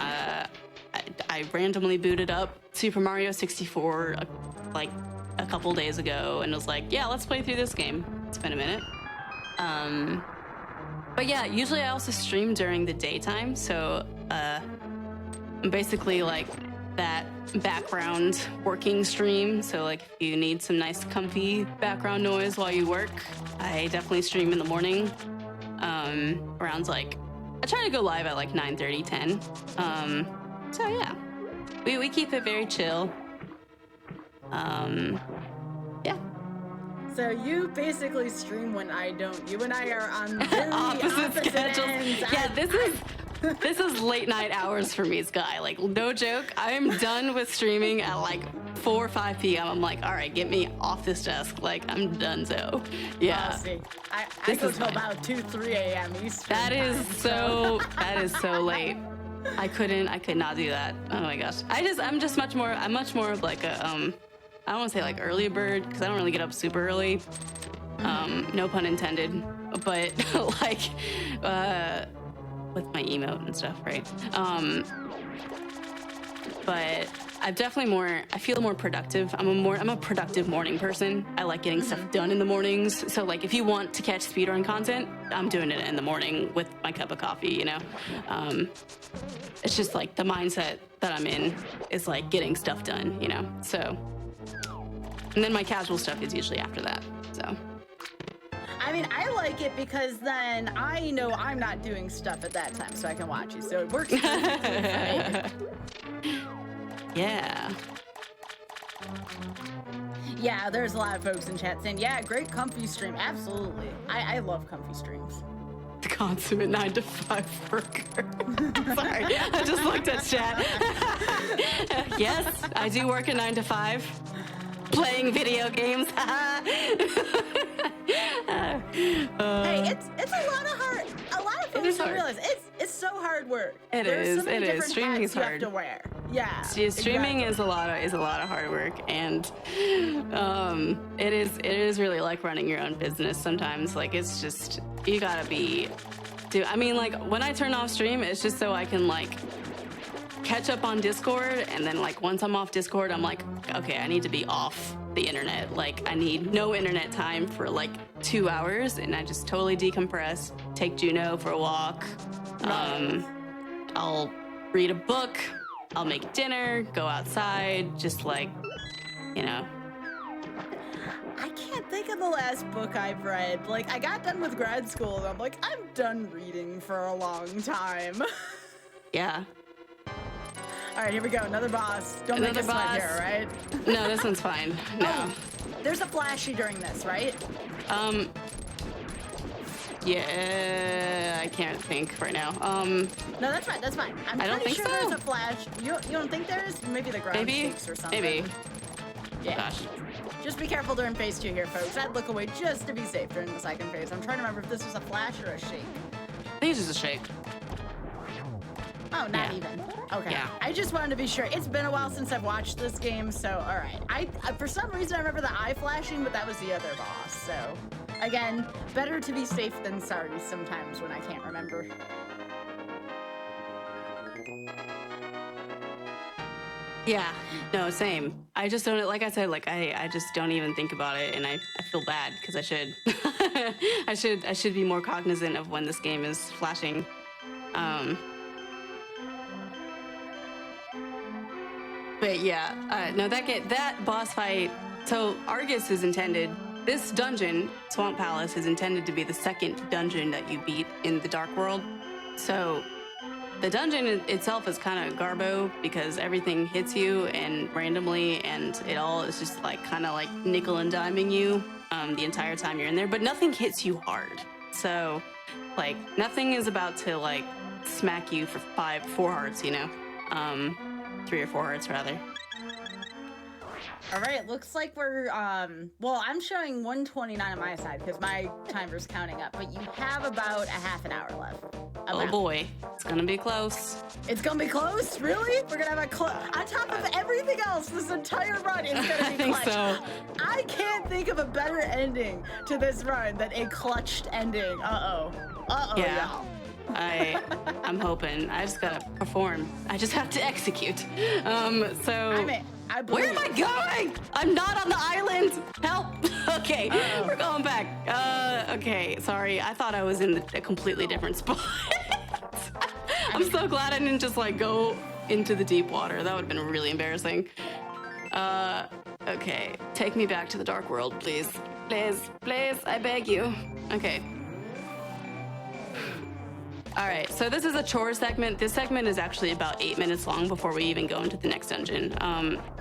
I randomly booted up Super Mario 64 like a couple days ago and was like, yeah, let's play through this game. It's been a minute. But yeah, usually I also stream during the daytime. So I'm basically like that background working stream. So like if you need some nice comfy background noise while you work, I definitely stream in the morning. Around like, I try to go live at like 9:30, 10. So yeah, we keep it very chill. Yeah. So you basically stream when I don't. You and I are on very opposite schedules. ends. Yeah, this is late night hours for me, Sky. Like, no joke. I'm done with streaming at like 4 or 5 p.m. I'm like, all right, get me off this desk. Like, I'm done. So, yeah. See, I go till about 2, 3 a.m. Eastern. That is time, so late. I could not do that. Oh my gosh. I'm much more of like a I don't want to say like early bird because I don't really get up super early. No pun intended. But like with my emote and stuff, right? But I'm definitely I feel more productive. I'm a productive morning person. I like getting stuff done in the mornings. So like if you want to catch speedrun content, I'm doing it in the morning with my cup of coffee, you know? It's just like the mindset that I'm in is like getting stuff done, you know? So, and then my casual stuff is usually after that, so. I mean, I like it because then I know I'm not doing stuff at that time, so I can watch you. So it works perfectly for me. Yeah. Yeah, there's a lot of folks in chat saying, yeah, great comfy stream. Absolutely. I love comfy streams. The consummate 9-to-5 worker. Sorry, I just looked at chat. Yes, I do work a 9-to-5. Playing video games. Hey, it's a lot of hard. A lot of folks don't realize it's so hard work. There's so many different Streaming is hats hard. You have to wear. Yeah. Streaming is a lot of hard work, and it is really like running your own business sometimes. Like it's just you gotta I mean, like when I turn off stream, it's just so I can like catch up on Discord, and then like once I'm off Discord, I'm like, okay, I need to be off the internet. Like I need no internet time for like 2 hours, and I just totally decompress, take Juno for a walk. I'll read a book, I'll make dinner, go outside, just like, you know. I can't think of the last book I've read. Like I got done with grad school, and I'm like, I'm done reading for a long time. Yeah. All right, here we go. Another boss. Don't make us sweat here, right? No, this one's fine. No. Oh, there's a flashy during this, right? Yeah, I can't think right now. No, that's fine. That's fine. I don't think sure so. There's a flash. You don't think there is? Maybe the ground shakes or something. Maybe. Yeah. Gosh. Just be careful during phase 2 here, folks. I'd look away just to be safe during the second phase. I'm trying to remember if this was a flash or a shake. I think it's just a shake. Oh, not even. Okay. Yeah. I just wanted to be sure. It's been a while since I've watched this game, so all right. I for some reason I remember the eye flashing, but that was the other boss. So again, better to be safe than sorry sometimes when I can't remember. Yeah, no, same. I just don't, like I said, like I just don't even think about it, and I feel bad because I should. I should be more cognizant of when this game is flashing. But yeah, no, that boss fight. So Argus is intended. This dungeon, Swamp Palace, is intended to be the second dungeon that you beat in the Dark World. So the dungeon itself is kind of garbo because everything hits you and randomly, and it all is just like kind of like nickel and diming you the entire time you're in there. But nothing hits you hard. So like nothing is about to like smack you for 4 hearts, you know. 3 or 4 hearts rather. All right, looks like we're, well, I'm showing 129 on my side because my timer's counting up, but you have about a half an hour left. Oh boy, it's gonna be close. It's gonna be close? Really? We're gonna have on top of everything else, this entire run is gonna be clutch. I think so. I can't think of a better ending to this run than a clutched ending. Uh-oh. Uh-oh, Yeah. y'all. I'm hoping. I just gotta perform. I just have to execute. So I where am I going? I'm not on the island. Help! Okay, we're going back. Okay, sorry. I thought I was in a completely different spot. I'm so glad I didn't just like go into the deep water. That would have been really embarrassing. Okay, take me back to the Dark World, please. Please, I beg you. Okay. All right, so this is a chore segment. This segment is actually about 8 minutes long before we even go into the next dungeon.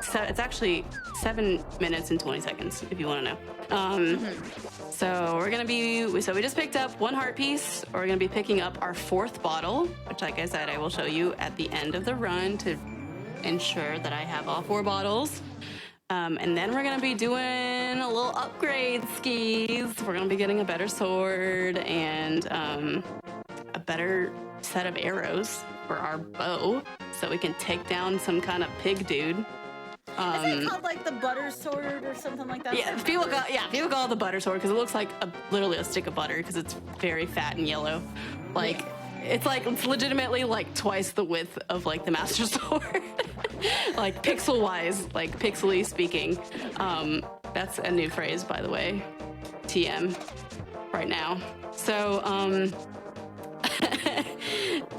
So it's actually 7 minutes and 20 seconds, if you want to know. So we just picked up 1 heart piece. We're gonna be picking up our 4th bottle, which, like I said, I will show you at the end of the run to ensure that I have all 4 bottles. And then we're gonna be doing a little upgrade skis. We're gonna be getting a better sword and a better set of arrows for our bow so we can take down some kind of pig dude. Is it called like the butter sword or something like that? Yeah, people call it the butter sword because it looks like literally a stick of butter because it's very fat and yellow. Like, It's legitimately like twice the width of like the Master Sword. Like pixel wise, like pixely speaking. That's a new phrase, by the way. TM right now. So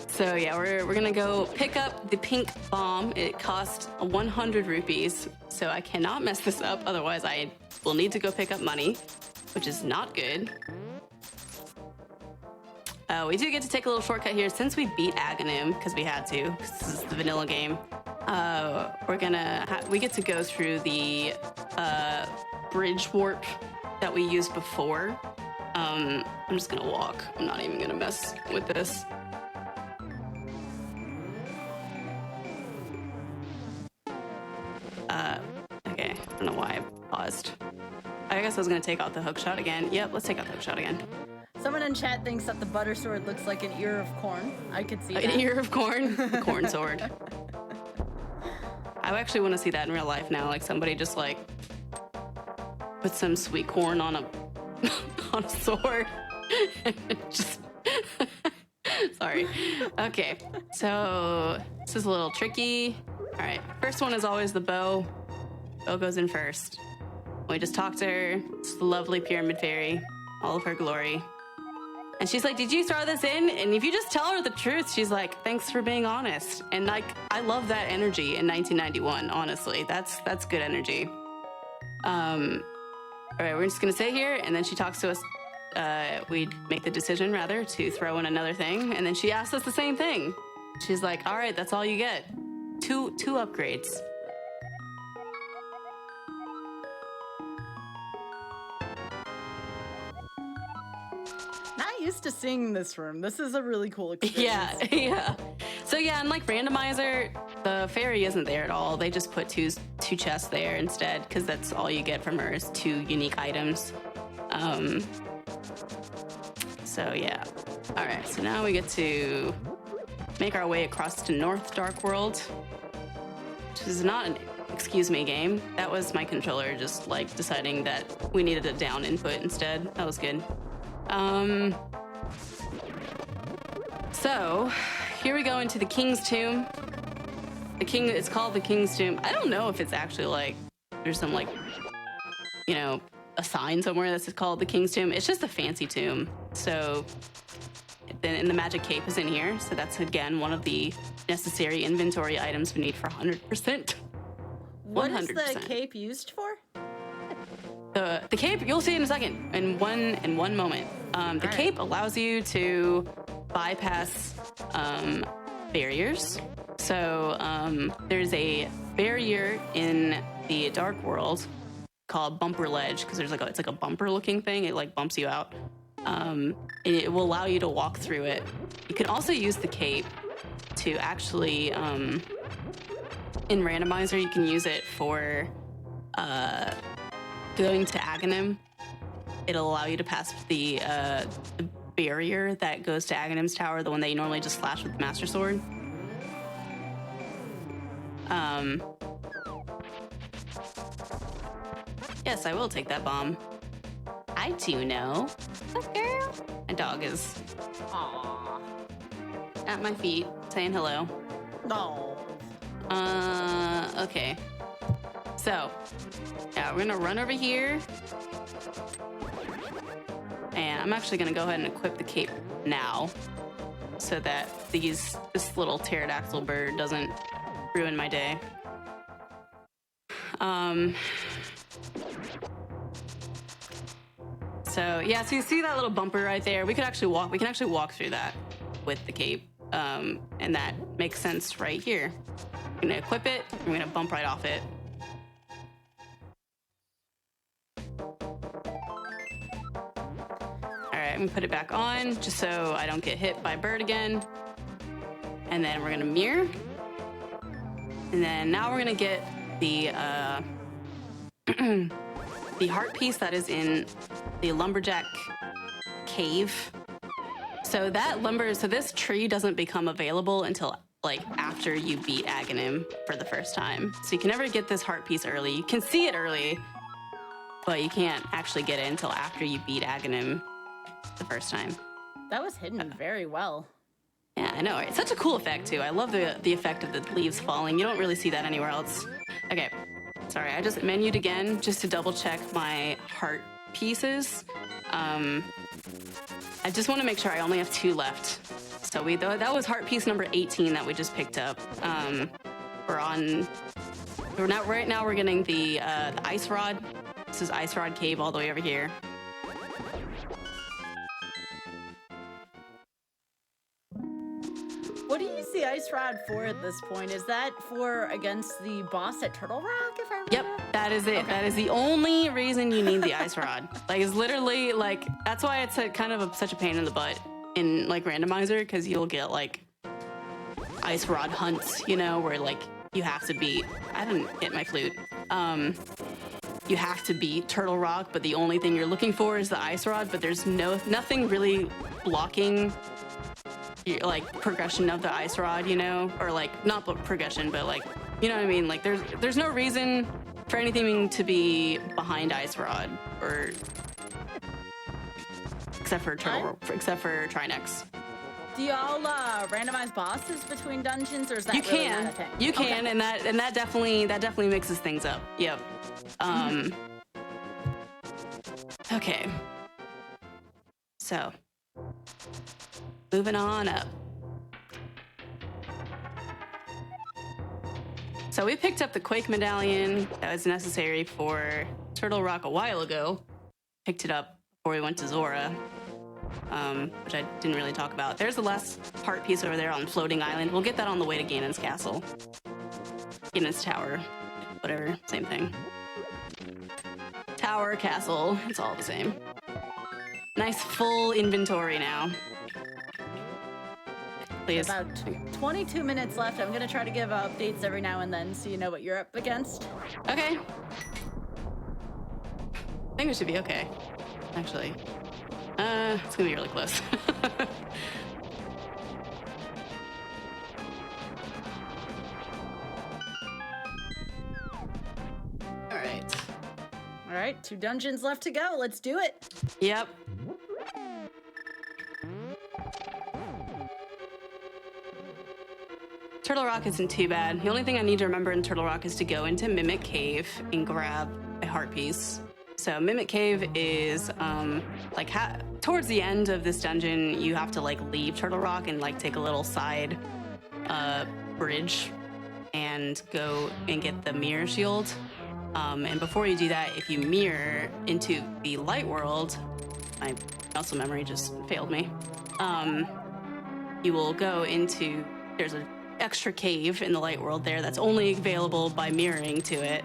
so yeah, we're gonna go pick up the pink bomb. It cost 100 rupees, so I cannot mess this up. Otherwise, I will need to go pick up money, which is not good. We do get to take a little shortcut here since we beat Aghanim, because we had to, because this is the vanilla game. We get to go through the bridge warp that we used before. I'm just gonna walk. I'm not even gonna mess with this. Okay, I don't know why I paused. I guess I was gonna take out the hookshot again. Yep, let's take out the hookshot again. Someone in chat thinks that the butter sword looks like an ear of corn. I could see that. An ear of corn? The corn sword. I actually want to see that in real life now. Like somebody just like put some sweet corn on a on a sword. Just sorry. Okay, so this is a little tricky. All right, first one is always the bow. Bow goes in first. We just talked to her. It's the lovely pyramid fairy, all of her glory. And she's like, did you throw this in? And if you just tell her the truth, she's like, thanks for being honest. And like, I love that energy in 1991, honestly. That's good energy. All right, we're just gonna sit here, and then she talks to us. We make the decision, rather, to throw in another thing. And then she asks us the same thing. She's like, all right, that's all you get. Two upgrades. Not used to seeing this room. This is a really cool experience. Yeah. So yeah, and like randomizer, the fairy isn't there at all. They just put two chests there instead, because that's all you get from her is 2 unique items. So yeah. All right, so now we get to make our way across to North Dark World, which is not an excuse me game. That was my controller just like deciding that we needed a down input instead. That was good. So here we go into the King's Tomb. It's called the King's Tomb. I don't know if it's actually like, there's some like, you know, a sign somewhere that's called the King's Tomb. It's just a fancy tomb. So then the magic cape is in here. So that's again, one of the necessary inventory items we need for 100%. What is the cape used for? The cape, you'll see in a second, in one moment. The cape allows you to bypass barriers. So there's a barrier in the Dark World called Bumper Ledge, because it's like a bumper looking thing. It like bumps you out. It will allow you to walk through it. You can also use the cape to actually, in randomizer, you can use it for going to Aghanim. It'll allow you to pass the barrier that goes to Aghanim's tower, the one that you normally just slash with the Master Sword. Yes, I will take that bomb. I do know. What girl? My dog is at my feet saying hello. No. Okay. So, yeah, we're gonna run over here. And I'm actually gonna go ahead and equip the cape now so that this little pterodactyl bird doesn't ruin my day. So yeah, so you see that little bumper right there? We can actually walk through that with the cape. And that makes sense right here. I'm gonna equip it, I'm gonna bump right off it. Alright, I'm gonna put it back on just so I don't get hit by a bird again. And then we're gonna mirror. And then now we're gonna get the the heart piece that is in the lumberjack cave. So this tree doesn't become available until like after you beat Aghanim for the first time. So you can never get this heart piece early. You can see it early, but you can't actually get it until after you beat Aghanim the first time. That was hidden very well. Yeah, I know. It's such a cool effect too. I love the effect of the leaves falling. You don't really see that anywhere else. Okay, sorry, I just menued again just to double check my heart pieces. I just want to make sure I only have 2 left. So that was heart piece number 18 that we just picked up. Right now we're getting the ice rod. This is Ice Rod Cave all the way over here. What do you use the ice rod for at this point? Is that for against the boss at Turtle Rock, if I remember? Yep, that is it. Okay. That is the only reason you need the ice rod. Like, it's literally, like, that's why it's such a pain in the butt in, like, randomizer, because you'll get, like, ice rod hunts, you know, where, like, you have to beat... I didn't hit my flute. You have to beat Turtle Rock, but the only thing you're looking for is the ice rod, but there's nothing really blocking... like progression of the ice rod, you know, or like not progression, but like, you know what I mean? Like there's no reason for anything to be behind ice rod, or except for Trinex. Do y'all randomize bosses between dungeons, or is that you really can not a thing? you can okay. and that definitely mixes things up. Yep. Okay, so moving on up. So we picked up the Quake Medallion that was necessary for Turtle Rock a while ago. Picked it up before we went to Zora, which I didn't really talk about. There's the last heart piece over there on Floating Island. We'll get that on the way to Ganon's Castle. Ganon's Tower, whatever, same thing. Tower, castle, it's all the same. Nice full inventory now. Please. About 22 minutes left. I'm gonna try to give updates every now and then so you know what you're up against. Okay. I think it should be okay, actually. It's gonna be really close. All right, 2 dungeons left to go. Let's do it. Yep. Turtle Rock isn't too bad. The only thing I need to remember in Turtle Rock is to go into Mimic Cave and grab a heart piece. So Mimic Cave is towards the end of this dungeon, you have to like leave Turtle Rock and like take a little side bridge and go and get the mirror shield. And before you do that, if you mirror into the light world, my muscle memory just failed me. You will go into, there's an extra cave in the light world there that's only available by mirroring to it.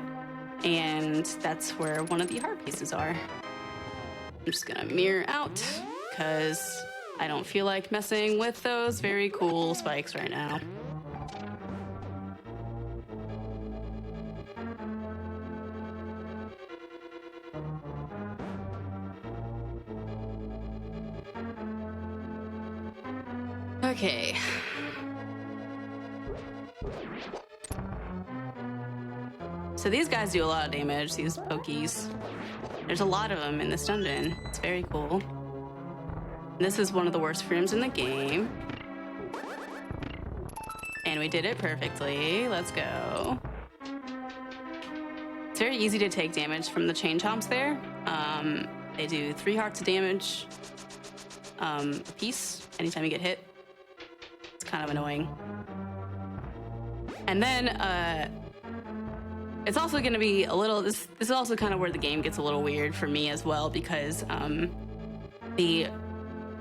And that's where one of the heart pieces are. I'm just gonna mirror out because I don't feel like messing with those very cool spikes right now. Okay. So these guys do a lot of damage, these pokies. There's a lot of them in this dungeon. It's very cool. This is one of the worst rooms in the game. And we did it perfectly. Let's go. It's very easy to take damage from the chain chomps there. They do 3 hearts of damage a piece anytime you get hit. It's kind of annoying. And then it's also going to be a little, this is also kind of where the game gets a little weird for me as well, because the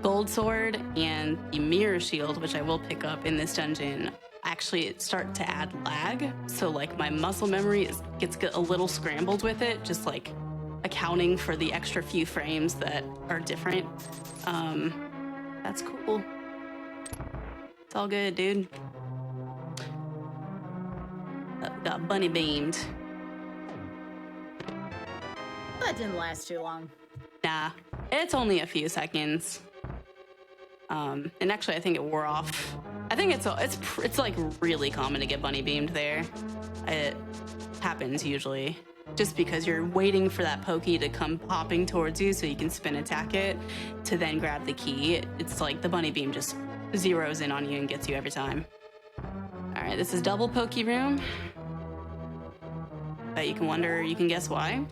gold sword and the mirror shield, which I will pick up in this dungeon, actually start to add lag. So like my muscle memory gets a little scrambled with it, just like accounting for the extra few frames that are different. That's cool. It's all good, dude. Got bunny beamed. That didn't last too long. Nah, it's only a few seconds. And actually, I think it wore off. I think it's like really common to get bunny beamed there. It happens usually, just because you're waiting for that pokey to come popping towards you so you can spin attack it to then grab the key. It's like the bunny beam just zeroes in on you and gets you every time. All right, this is double pokey room. Bet you can guess why.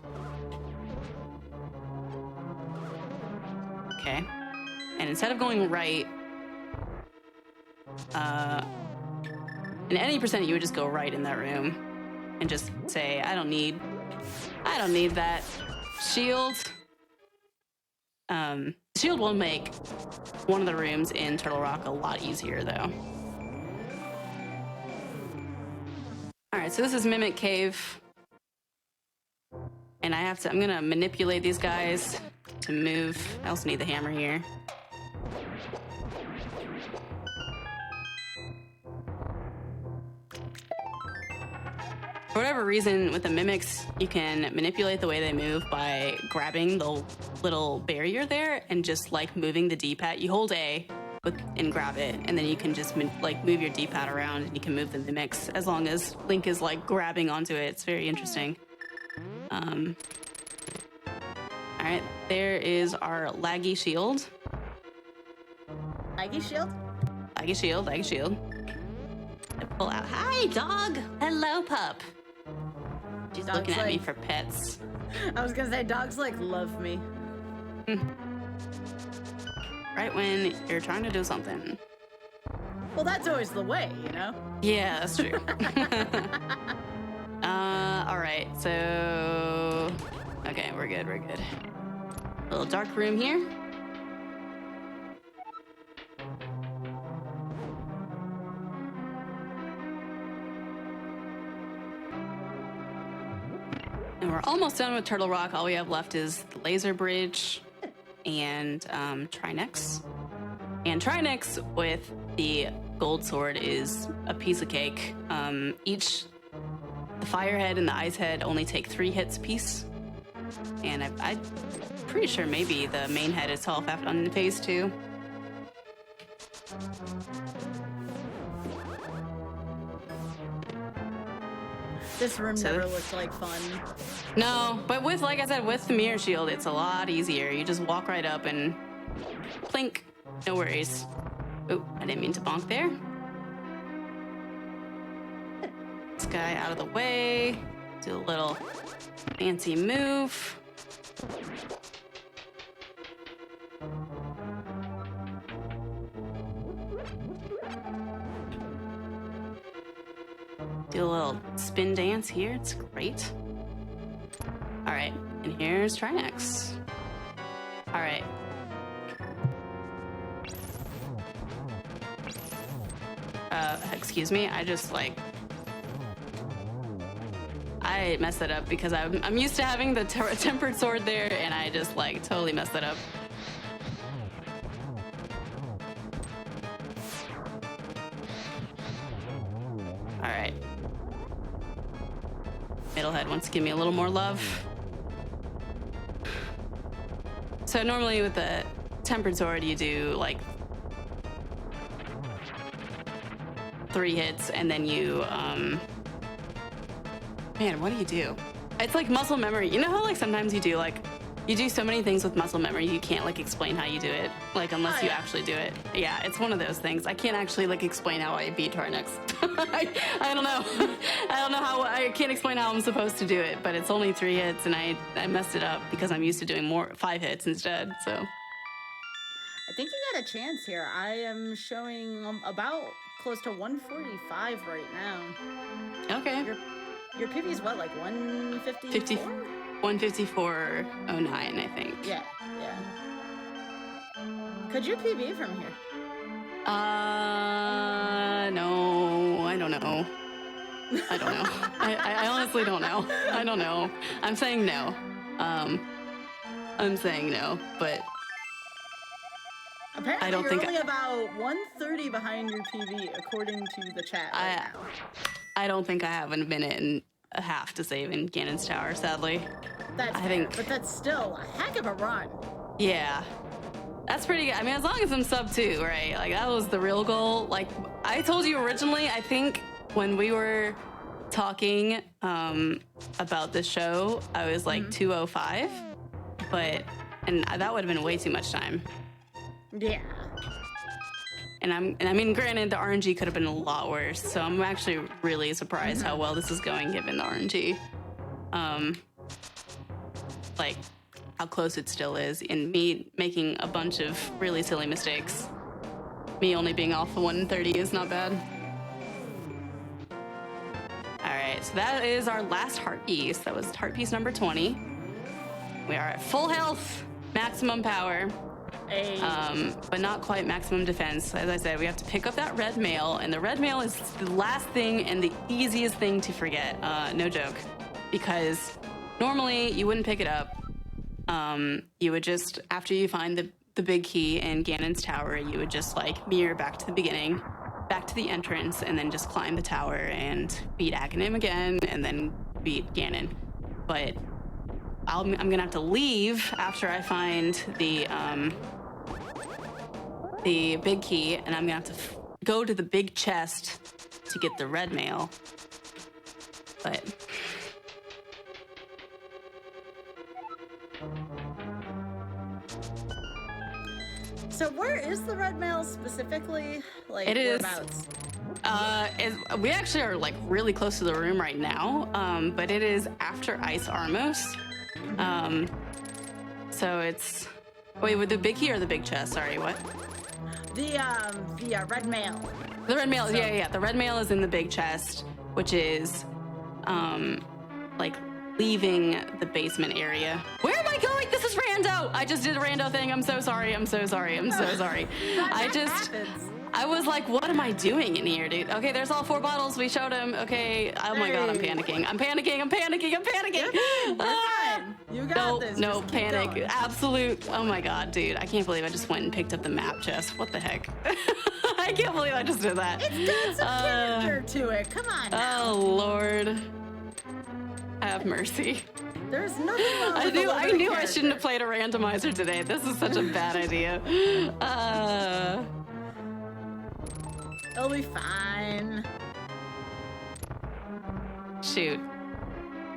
Okay. And instead of going right, in any percent, you would just go right in that room and just say, I don't need that shield. Shield will make one of the rooms in Turtle Rock a lot easier, though. All right, so this is Mimic Cave. And I'm gonna manipulate these guys to move. I also need the hammer here. For whatever reason, with the mimics, you can manipulate the way they move by grabbing the little barrier there and just like moving the D-pad. You hold A and grab it, and then you can just like move your D-pad around and you can move the mimics as long as Link is like grabbing onto it. It's very interesting. All right, there is our laggy shield. Laggy shield? Laggy shield, laggy shield. I pull out. Hi, dog. Hello, pup. She's Dog's looking at me like- for pets. I was gonna say, dogs like love me. Right when you're trying to do something. Well, that's always the way, you know? Yeah, that's true. All right, so... Okay, we're good, we're good. Little dark room here. And we're almost done with Turtle Rock. All we have left is the laser bridge and Trinex. And Trinex with the gold sword is a piece of cake. The fire head and the ice head only take 3 hits apiece. And I'm pretty sure maybe the main head itself on phase 2. This room never looked like fun. No, but with, like I said, with the mirror shield, it's a lot easier. You just walk right up and plink. No worries. Oh, I didn't mean to bonk there. This guy out of the way. Do a little fancy move. Do a little spin dance here. It's great. All right, and here's Trinex. All right. Excuse me. I messed it up because I'm used to having the tempered sword there, and I just like totally messed it up. All right. Middlehead wants to give me a little more love. So normally with the tempered sword, you do like 3 hits, and then you, man, what do you do? It's like muscle memory. You know how like sometimes you do so many things with muscle memory, you can't like explain how you do it, like unless you actually do it. Yeah, it's one of those things. I can't actually like explain how I beat Trinex. I don't know. I don't know how, I can't explain how I'm supposed to do it, but it's only 3 hits, and I messed it up because I'm used to doing 5 hits instead, so. I think you got a chance here. I am showing about close to 145 right now. Okay. Your PB is what, like 154? 154.09, I think. Yeah. Could you PB from here? No, I don't know. I honestly don't know. I don't know. I'm saying no. I'm saying no, but apparently I don't you're think only about 130 behind your PB, according to the chat right now. I don't think I have a minute and a half to save in Ganon's Tower, sadly. That's fair, but that's still a heck of a run. Yeah. That's pretty good. I mean, as long as I'm sub 2, right? Like, that was the real goal. Like, I told you originally, I think when we were talking about this show, I was like 205, and that would have been way too much time. Yeah. And I mean, granted, the RNG could have been a lot worse, so I'm actually really surprised how well this is going given the RNG. Like, how close it still is, and me making a bunch of really silly mistakes. Me only being off the 130 is not bad. Alright, so that is our last heart piece. That was heart piece number 20. We are at full health, maximum power. Hey. But not quite maximum defense. As I said, we have to pick up that red mail, and the red mail is the last thing and the easiest thing to forget. No joke. Because normally you wouldn't pick it up. You would just, after you find the big key in Ganon's tower, you would just like mirror back to the beginning, back to the entrance, and then just climb the tower and beat Aghanim again, and then beat Ganon. But I'm gonna have to leave after I find the big key, and I'm gonna have to go to the big chest to get the red mail. But So where is the red mail specifically? Like, it is. whereabouts? We actually are like really close to the room right now, but it is after Ice Armos. So it's, wait, with the big key or the big chest? Sorry, what? The red mail. The red mail, yeah. The red mail is in the big chest, which is, like leaving the basement area. Where am I going? This is rando. I just did a rando thing. I'm so sorry. I was like, what am I doing in here, dude? Okay, there's all 4 bottles. We showed him. Okay. Oh my God, I'm panicking. I'm panicking. You're fine. You got this. No Just keep panic. going. Absolute. Oh my God, dude. I can't believe I just went and picked up the map chest. What the heck? I can't believe I just did that. It's got some character to it. Come on now. Oh, Lord. Have mercy. There's nothing wrong I with knew a I living shouldn't have character. played a randomizer today. This is such a bad idea. It'll be fine. Shoot.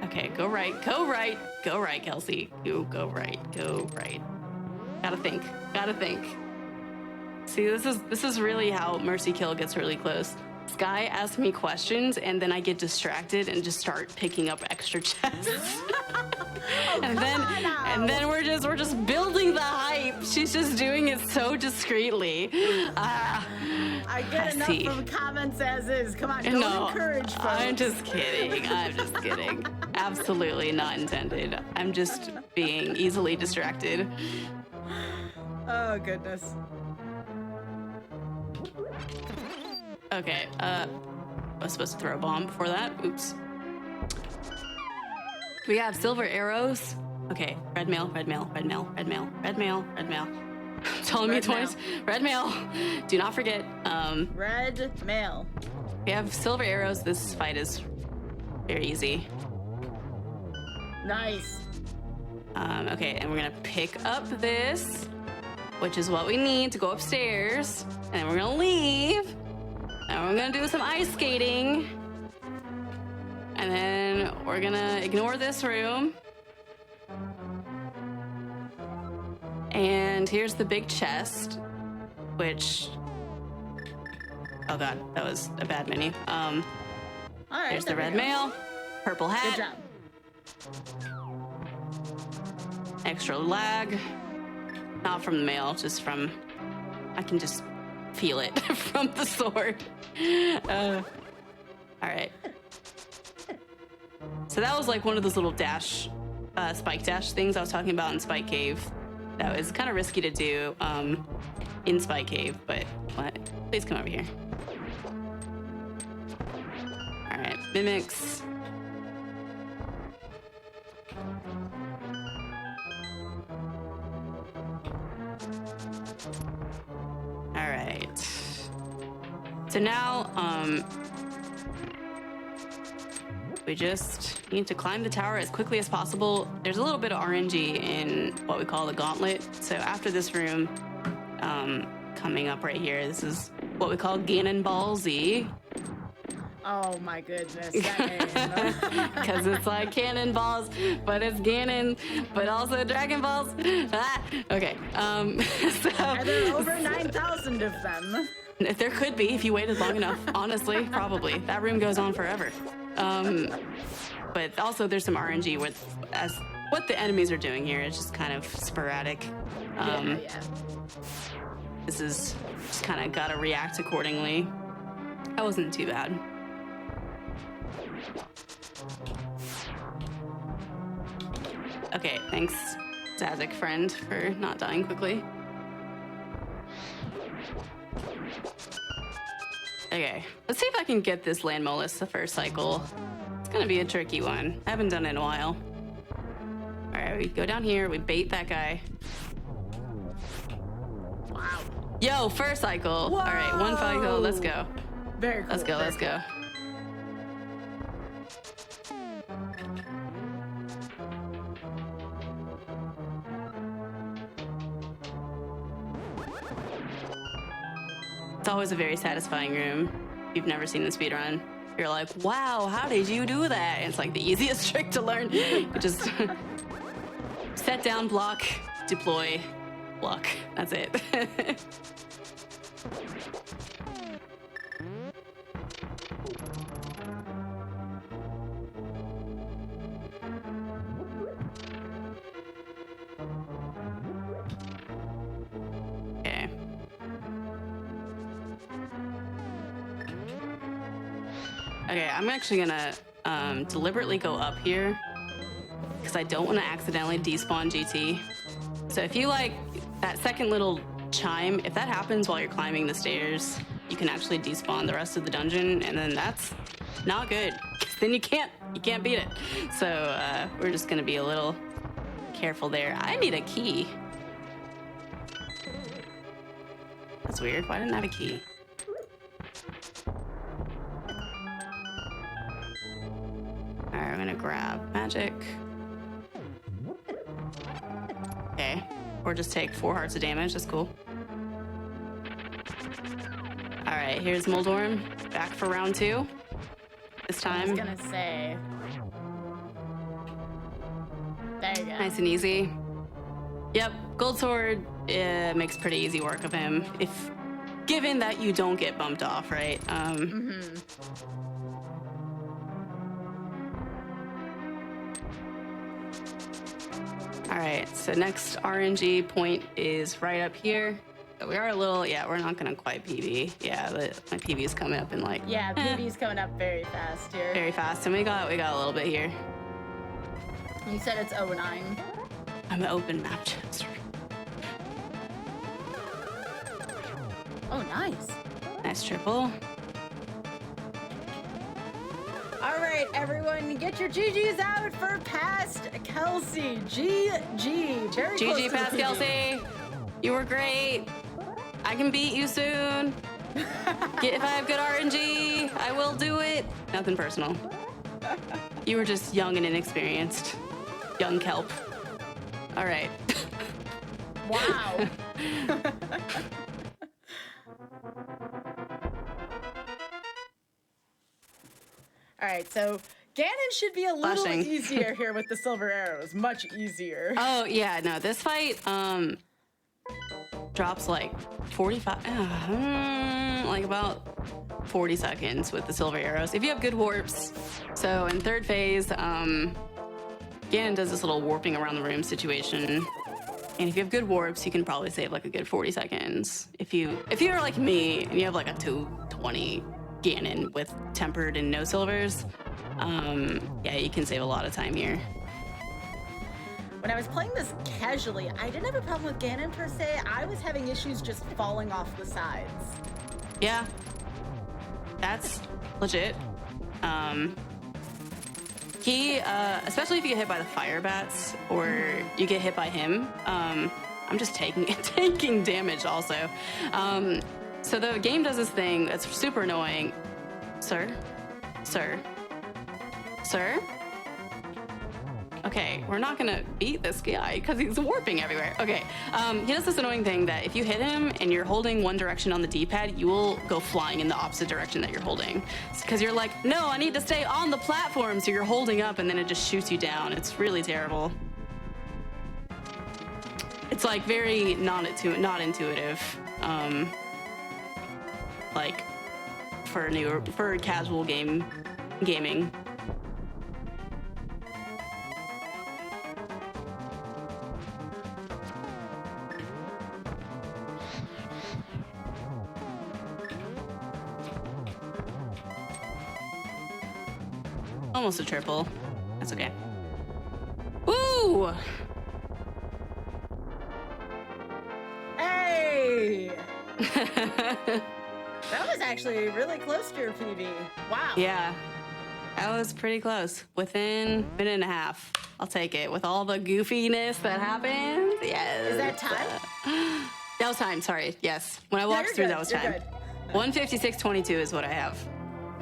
Okay, go right, Kelsey. Go right. Gotta think. See, this is really how Mercy Kill gets really close. Sky asks me questions, and then I get distracted and just start picking up extra chests. and then we're just building the hype. She's just doing it so discreetly. I get enough see. from comments as is. Come on, don't encourage folks. I'm just kidding. Absolutely not intended. I'm just being easily distracted. Oh, goodness. Okay, I was supposed to throw a bomb before that. Oops. We have silver arrows. Okay, red mail. Telling me twice. Red mail. Do not forget. Red mail. We have silver arrows. This fight is very easy. Nice. Okay, and we're gonna pick up this, which is what we need to go upstairs. And then we're gonna leave. And we're gonna do some ice skating. And then we're gonna ignore this room. And here's the big chest, which, oh God, that was a bad menu. All right, There's the there we red go. mail, purple Good hat, job. extra lag. Not from the mail, just from, I can just feel it from the sword. All right. So that was like one of those little dash, spike dash things I was talking about in Spike Cave. That was kind of risky to do in Spike Cave, but what? Please come over here. All right, mimics. All right. So now, we just need to climb the tower as quickly as possible. There's a little bit of RNG in what we call the gauntlet. So after this room, coming up right here, this is what we call Ganon Ball Z. Oh my goodness. That name. Because it's like cannonballs, but it's Ganon, but also Dragon Balls. Ah, okay. So, Are there over 9,000 of them? If there could be, if you waited long enough, honestly, probably. That room goes on forever. But also there's some RNG with what the enemies are doing here is just kind of sporadic. Yeah. This is just kind of gotta react accordingly. That wasn't too bad. Okay, thanks, Zazik friend, for not dying quickly. Okay, let's see if I can get this land mollusk the first cycle. It's gonna be a tricky one. I haven't done it in a while. All right, we go down here, we bait that guy. Wow. Yo, first cycle. Whoa. All right, one cycle, let's go. Very cool. Let's go. It's always a very satisfying room. If you've never seen the speedrun, you're like, wow, how did you do that? And it's like the easiest trick to learn. You just set down, block, deploy, block. That's it. Okay, I'm actually gonna deliberately go up here because I don't want to accidentally despawn GT. So if you like that second little chime, if that happens while you're climbing the stairs, you can actually despawn the rest of the dungeon, and then that's not good. Then you can't beat it. So we're just gonna be a little careful there. I need a key. That's weird. Why didn't I have a key? Alright, I'm gonna grab magic. Okay. Or just take 4 hearts of damage. That's cool. Alright, here's Moldorm. Back for round 2. This time. I was gonna say. There you go. Nice and easy. Yep, Gold Sword makes pretty easy work of him. If given that you don't get bumped off, right? All right, so next RNG point is right up here. We are a little, we're not gonna quite PB. Yeah, my PB is coming up in like. Yeah, PB's coming up very fast here. Very fast, and we got a little bit here. You said it's 09. I'm an open map chester. Oh, nice. Nice triple. All right, everyone, get your GGs out for past Kelsey. GG. Very close GG to past the PB. Kelsey. You were great. I can beat you soon. If I have good RNG, I will do it. Nothing personal. You were just young and inexperienced. Young kelp. All right. Wow. All right, so Ganon should be a little Flashing. easier here with the silver arrows. Much easier. Oh, yeah, no, this fight drops like 45, like about 40 seconds with the silver arrows. If you have good warps. So in third phase, Ganon does this little warping around the room situation. And if you have good warps, you can probably save like a good 40 seconds. If you're like me and you have like a 220 Ganon with tempered and no silvers, yeah, you can save a lot of time here. When I was playing this casually, I didn't have a problem with Ganon per se. I was having issues just falling off the sides. Yeah, that's legit. He, especially if you get hit by the fire bats or you get hit by him, I'm just taking damage also. So the game does this thing that's super annoying. Sir? Okay, we're not gonna beat this guy because he's warping everywhere. Okay, he does this annoying thing that if you hit him and you're holding one direction on the D-pad, you will go flying in the opposite direction that you're holding. Because you're like, no, I need to stay on the platform, so you're holding up and then it just shoots you down. It's really terrible. It's like very not intuitive. like for casual gaming. Almost a triple. That's okay. Woo! Hey! That was actually really close to your PB. Wow. Yeah, that was pretty close. Within a minute and a half. I'll take it. With all the goofiness that happened, yes. Is that time? That was time, sorry. Yes. When I walked through, that was time. 156.22 is what I have.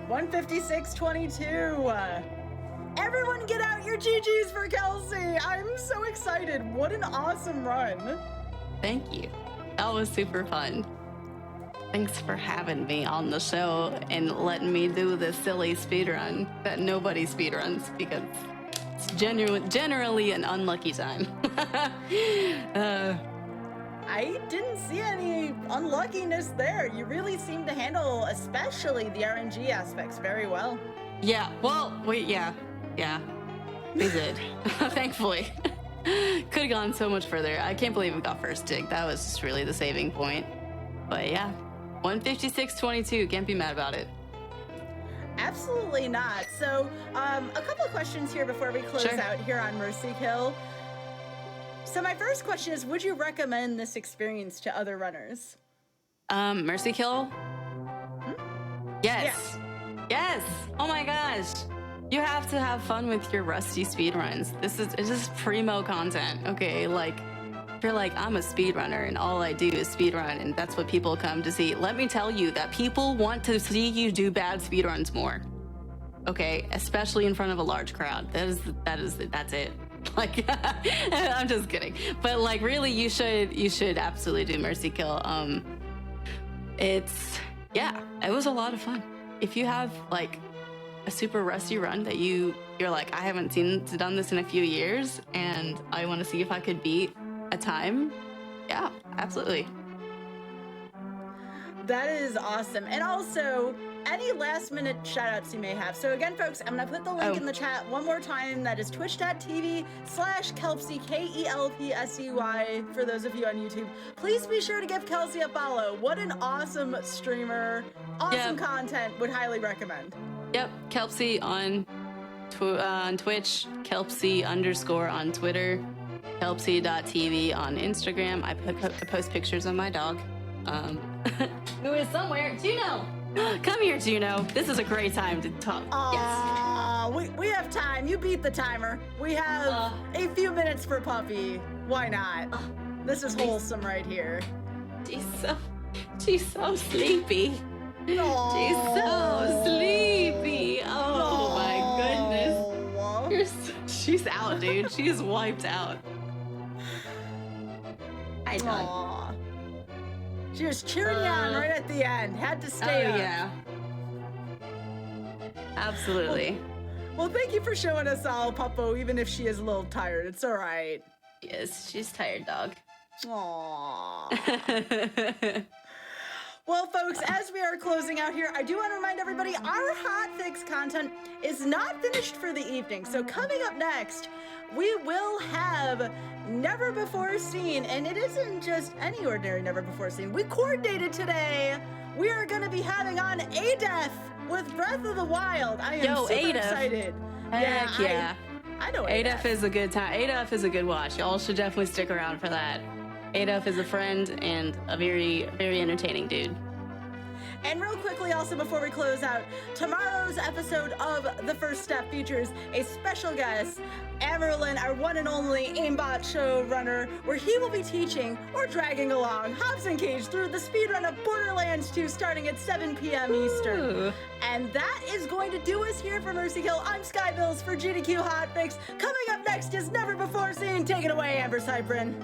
156.22. Everyone get out your GGs for Kelsey. I'm so excited. What an awesome run. Thank you. That was super fun. Thanks for having me on the show and letting me do this silly speedrun that nobody speedruns because it's generally an unlucky time. I didn't see any unluckiness there. You really seem to handle especially the RNG aspects very well. Yeah, well, yeah, we did. Thankfully. Could have gone so much further. I can't believe we got first dig. That was just really the saving point. But yeah, 156.22. Can't be mad about it. Absolutely not. So, a couple of questions here before we close out here on Mercy Kill. So my first question is, would you recommend this experience to other runners? Mercy Kill? Yes. Yes. Oh my gosh. You have to have fun with your rusty speedruns. It's just primo content, okay? Like, if you're like, I'm a speedrunner and all I do is speedrun and that's what people come to see. Let me tell you that people want to see you do bad speedruns more. Okay? Especially in front of a large crowd. That's it. Like, I'm just kidding. But like, really, you should absolutely do Mercy Kill. It was a lot of fun. If you have like a super rusty run that you're like, I haven't done this in a few years and I want to see if I could beat a time, yeah, absolutely. That is awesome. And also, any last minute shout outs you may have. So again, folks, I'm gonna put the link in the chat one more time. That is twitch.tv/Kelpsey, KELPSEY, for those of you on YouTube. Please be sure to give Kelsey a follow. What an awesome streamer. Awesome content. Would highly recommend. Yep, Kelpsey on Twitch, Kelpsey _ on Twitter, Kelpsey.tv on Instagram. I post pictures of my dog. Who is somewhere. Juno! Come here, Juno. This is a great time to talk. Yes. We have time. You beat the timer. We have a few minutes for Puppy. Why not? This is wholesome right here. She's so sleepy. She's so sleepy. Oh my goodness. She's out, dude. She's wiped out. Hi, dog. She was cheering you on right at the end. Had to stay up. Yeah. Absolutely. Well, thank you for showing us all, Puppo, even if she is a little tired. It's all right. Yes, she's tired, dog. Aww. Well, folks, as we are closing out here, I do want to remind everybody our hotfix content is not finished for the evening. So coming up next, we will have Never Before Seen, and it isn't just any ordinary Never Before Seen. We coordinated today. We are going to be having on Adef with Breath of the Wild. I am super excited. Heck yeah. I know Adef is a good time. Adef is a good watch. Y'all should definitely stick around for that. Adef is a friend and a very, very entertaining dude. And real quickly also before we close out, tomorrow's episode of The First Step features a special guest, Amerlin, our one and only aimbot showrunner, where he will be teaching or dragging along Hobbs and Cage through the speedrun of Borderlands 2 starting at 7 p.m. Eastern. And that is going to do us here for Mercy Kill. I'm Skybills for GDQ Hotfix. Coming up next is Never Before Seen. Take it away, Amber Cyprin.